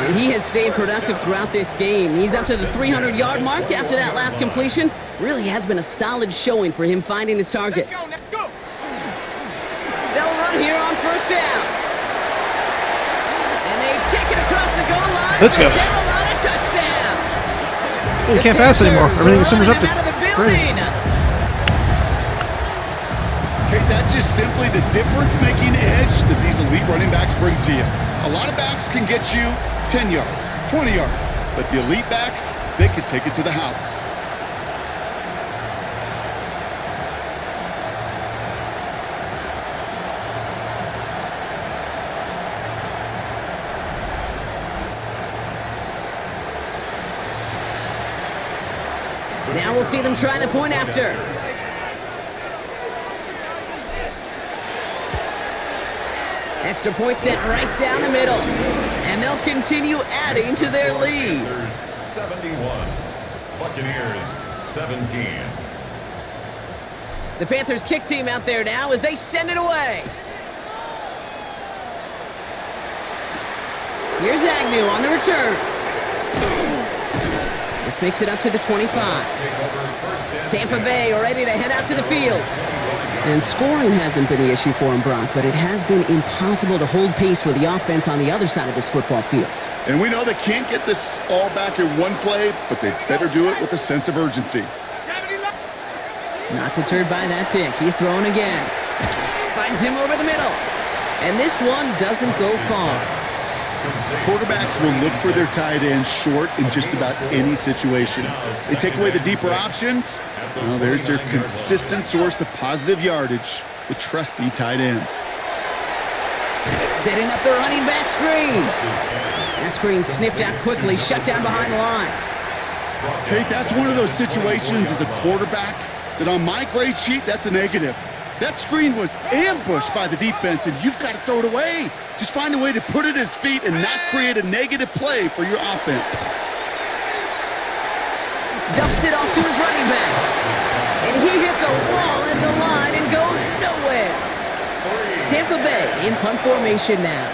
And he has stayed productive throughout this game. He's up to the 300-yard mark after that last completion. Really has been a solid showing for him finding his targets. Let's go. They'll run here on first down. And they take it across the goal line. Let's go. Carolina touchdown. You can't pass anymore. Everything's Panthers are intercepted. running them out of the Great. building. Okay, that's just simply the difference-making edge that these elite running backs bring to you. A lot of backs can get you 10 yards, 20 yards, but the elite backs, they could take it to the house. Now we'll see them try the point after. Extra point sent right down the middle. And they'll continue adding to their lead. Panthers 71. Buccaneers 17. The Panthers kick team out there now as they send it away. Here's Agnew on the return. This makes it up to the 25. Tampa Bay are ready to head out to the field. And scoring hasn't been the issue for him, Brock, but it has been impossible to hold pace with the offense on the other side of this football field. And we know they can't get this all back in one play, but they better do it with a sense of urgency. 70 left. Not deterred by that pick. He's throwing again. Finds him over the middle. And this one doesn't go far. Quarterbacks will look for their tight end short in just about any situation. They take away the deeper options. Well, there's their consistent source of positive yardage, the trusty tight end. Setting up the running back screen. That screen sniffed out quickly, shut down behind the line. Kate, that's one of those situations as a quarterback that on my grade sheet, that's a negative. That screen was ambushed by the defense, and you've got to throw it away. Just find a way to put it at his feet and not create a negative play for your offense. Dumps it off to his running back. And he hits a wall at the line and goes nowhere. Tampa Bay in punt formation now.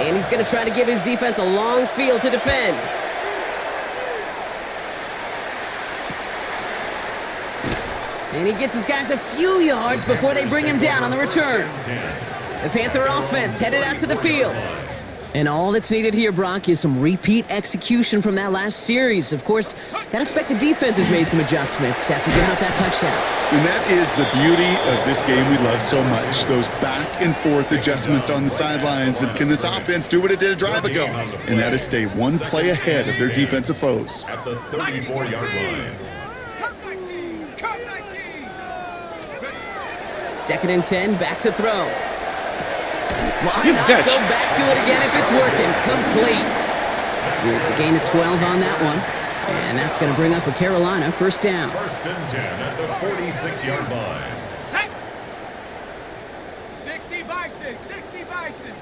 And he's going to try to give his defense a long field to defend. And he gets his guys a few yards before they bring him down on the return. The Panther offense headed out to the field. And all that's needed here, Brock, is some repeat execution from that last series. Of course, gotta expect the defense has made some adjustments after giving up that touchdown. And that is the beauty of this game we love so much. Those back and forth adjustments on the sidelines. And can this offense do what it did a drive ago? And that is stay one play ahead of their defensive foes. At the 34-yard line. Second and 10, back to throw. Why Good not catch. go back to it again if it's working? Complete. It's a gain of 12 on that one. And that's going to bring up a Carolina first down. First and 10 at the 46-yard line. 60 Bison, 60 Bison.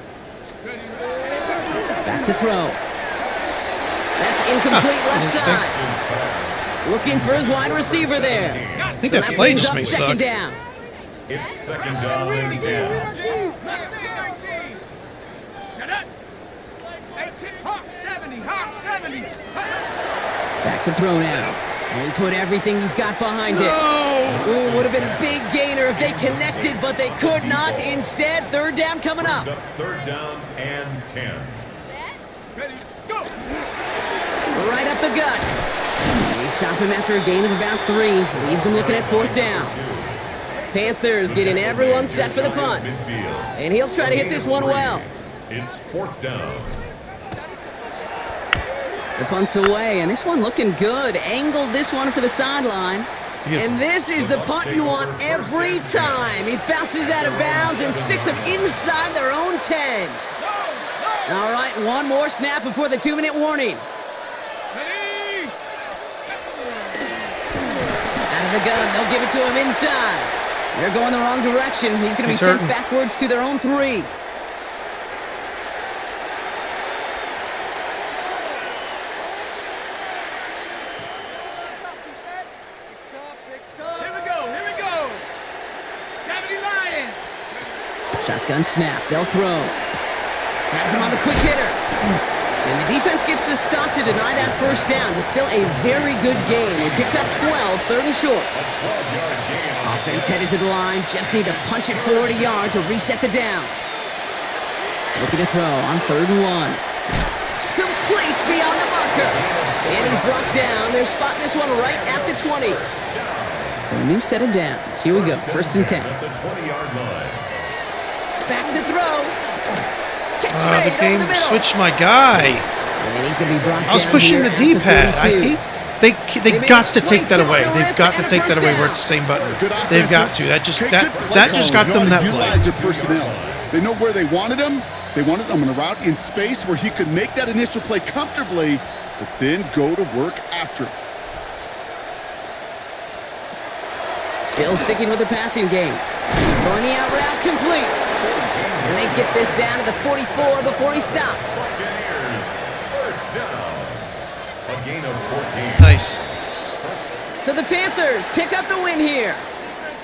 Back to throw. That's incomplete left side. Looking for his wide receiver there. I think So that play brings just up may second suck. down. It's second down and 10. Shut up. 18, Hawk 70, Hawk 70. Back to throw now. And he put everything he's got behind it. Ooh, would have been a big gainer if they connected, but they could not. Instead, third down coming up. Brings up third down and 10. Ready, go. Right up the gut. They stop him after a gain of about 3. Leaves him looking at fourth down. Panthers getting everyone set for the punt. And he'll try to hit this one well. It's fourth down. The punt's away, and this one looking good. Angled this one for the sideline. And this is the punt you want every time. He bounces out of bounds and sticks them inside their own 10. All right, one more snap before the 2-minute warning. Ready. Out of the gun, they'll give it to him inside. They're going the wrong direction. He's going to be He's sent hurting. backwards to their own 3. Here we go, here we go. 70 Lions. Shotgun snap. They'll throw. Has him on the quick hitter. And the defense gets the stop to deny that first down. It's still a very good game. They picked up 12, third and short. 12-yard gain. Offense headed to the line. Just need to punch it 40 yards to reset the downs. Looking to throw on third and 1. Complete beyond the marker. And he's brought down. They're spotting this one right at the 20. So a new set of downs. Here we go. First and 10. At the 20-yard line. Back to throw. Catch The made over game the middle. switched my guy. And he's going to be brought down. I was pushing here the at the D-pad. 32. They got to take that away. They've got to take that away where it's the same button. Good They've got offenses. to. That just Good that play that just got calling. them that They know how to play. utilize their personnel. They know where they wanted him. They wanted him on a route in space where he could make that initial play comfortably, but then go to work after. Still sticking with the passing game. Going the out route complete. And they get this down to the 44 before he stopped. Buccaneers, first down. A gain of 14. Nice. So the Panthers pick up the win here.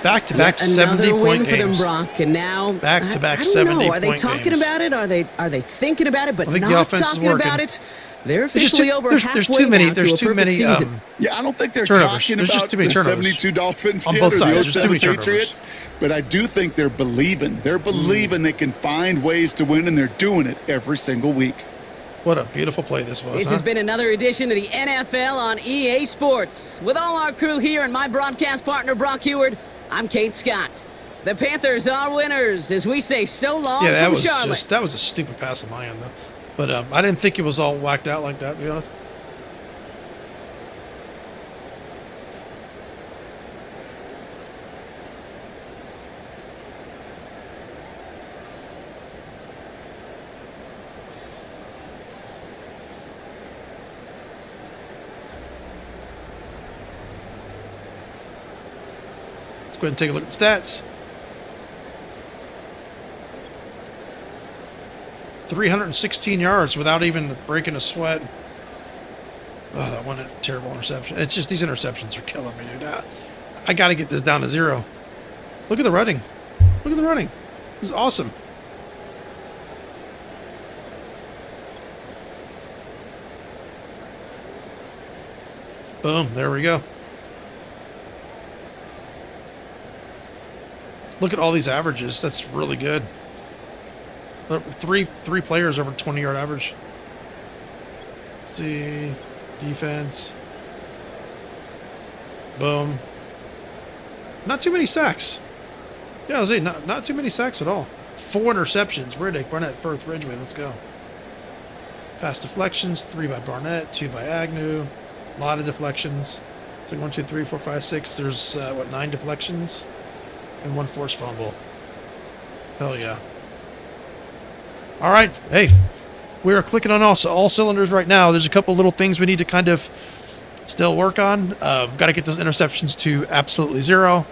Back-to-back Yet another 70-point win for them, games. Brock. And now, Back-to-back I don't know. 70-point Are they talking games. about it? Are they thinking about it, but I think the not offense is talking working. about it? They're There's just officially too- over there's halfway too many. now to There's a too perfect many. season. Yeah, I don't think they're Turnovers. talking There's just about too many the turnovers. 72 Dolphins On yet both or the sides. There's too 07 many turnovers. Patriots, but I do think they're believing. They're believing they can find ways to win, and they're doing it every single week. What a beautiful play this was. This huh? has been another edition of the NFL on EA Sports. With all our crew here and my broadcast partner, Brock Heward, I'm Kate Scott. The Panthers are winners as we say so long Yeah, that from was Charlotte. just that was a stupid pass on my end though. But I didn't think it was all whacked out like that, to be honest. ahead and take a look at the stats. 316 yards without even breaking a sweat. Oh, that one terrible interception. It's just these interceptions are killing me, dude. I got to get this down to 0. Look at the running. Look at the running. This is awesome. Boom. There we go. Look at all these averages. That's really good. Three players over 20-yard average. Let's see. Defense. Boom. Not too many sacks. Yeah, I was saying, not too many sacks at all. 4 interceptions. Riddick, Barnett, Firth, Ridgway. Let's go. Pass deflections. 3 by Barnett. 2 by Agnew. A lot of deflections. It's like 1, 2, 3, 4, 5, 6. There's, 9 deflections? And 1 forced fumble. Hell yeah. All right. Hey, we are clicking on all cylinders right now. There's a couple little things we need to kind of still work on. Got to get those interceptions to absolutely 0.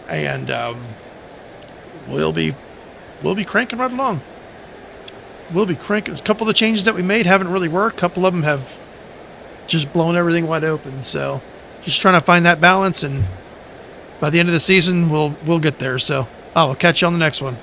And we'll be cranking right along. We'll be cranking. A couple of the changes that we made haven't really worked. A couple of them have just blown everything wide open. So just trying to find that balance, and by the end of the season, we'll get there. So I'll catch you on the next one.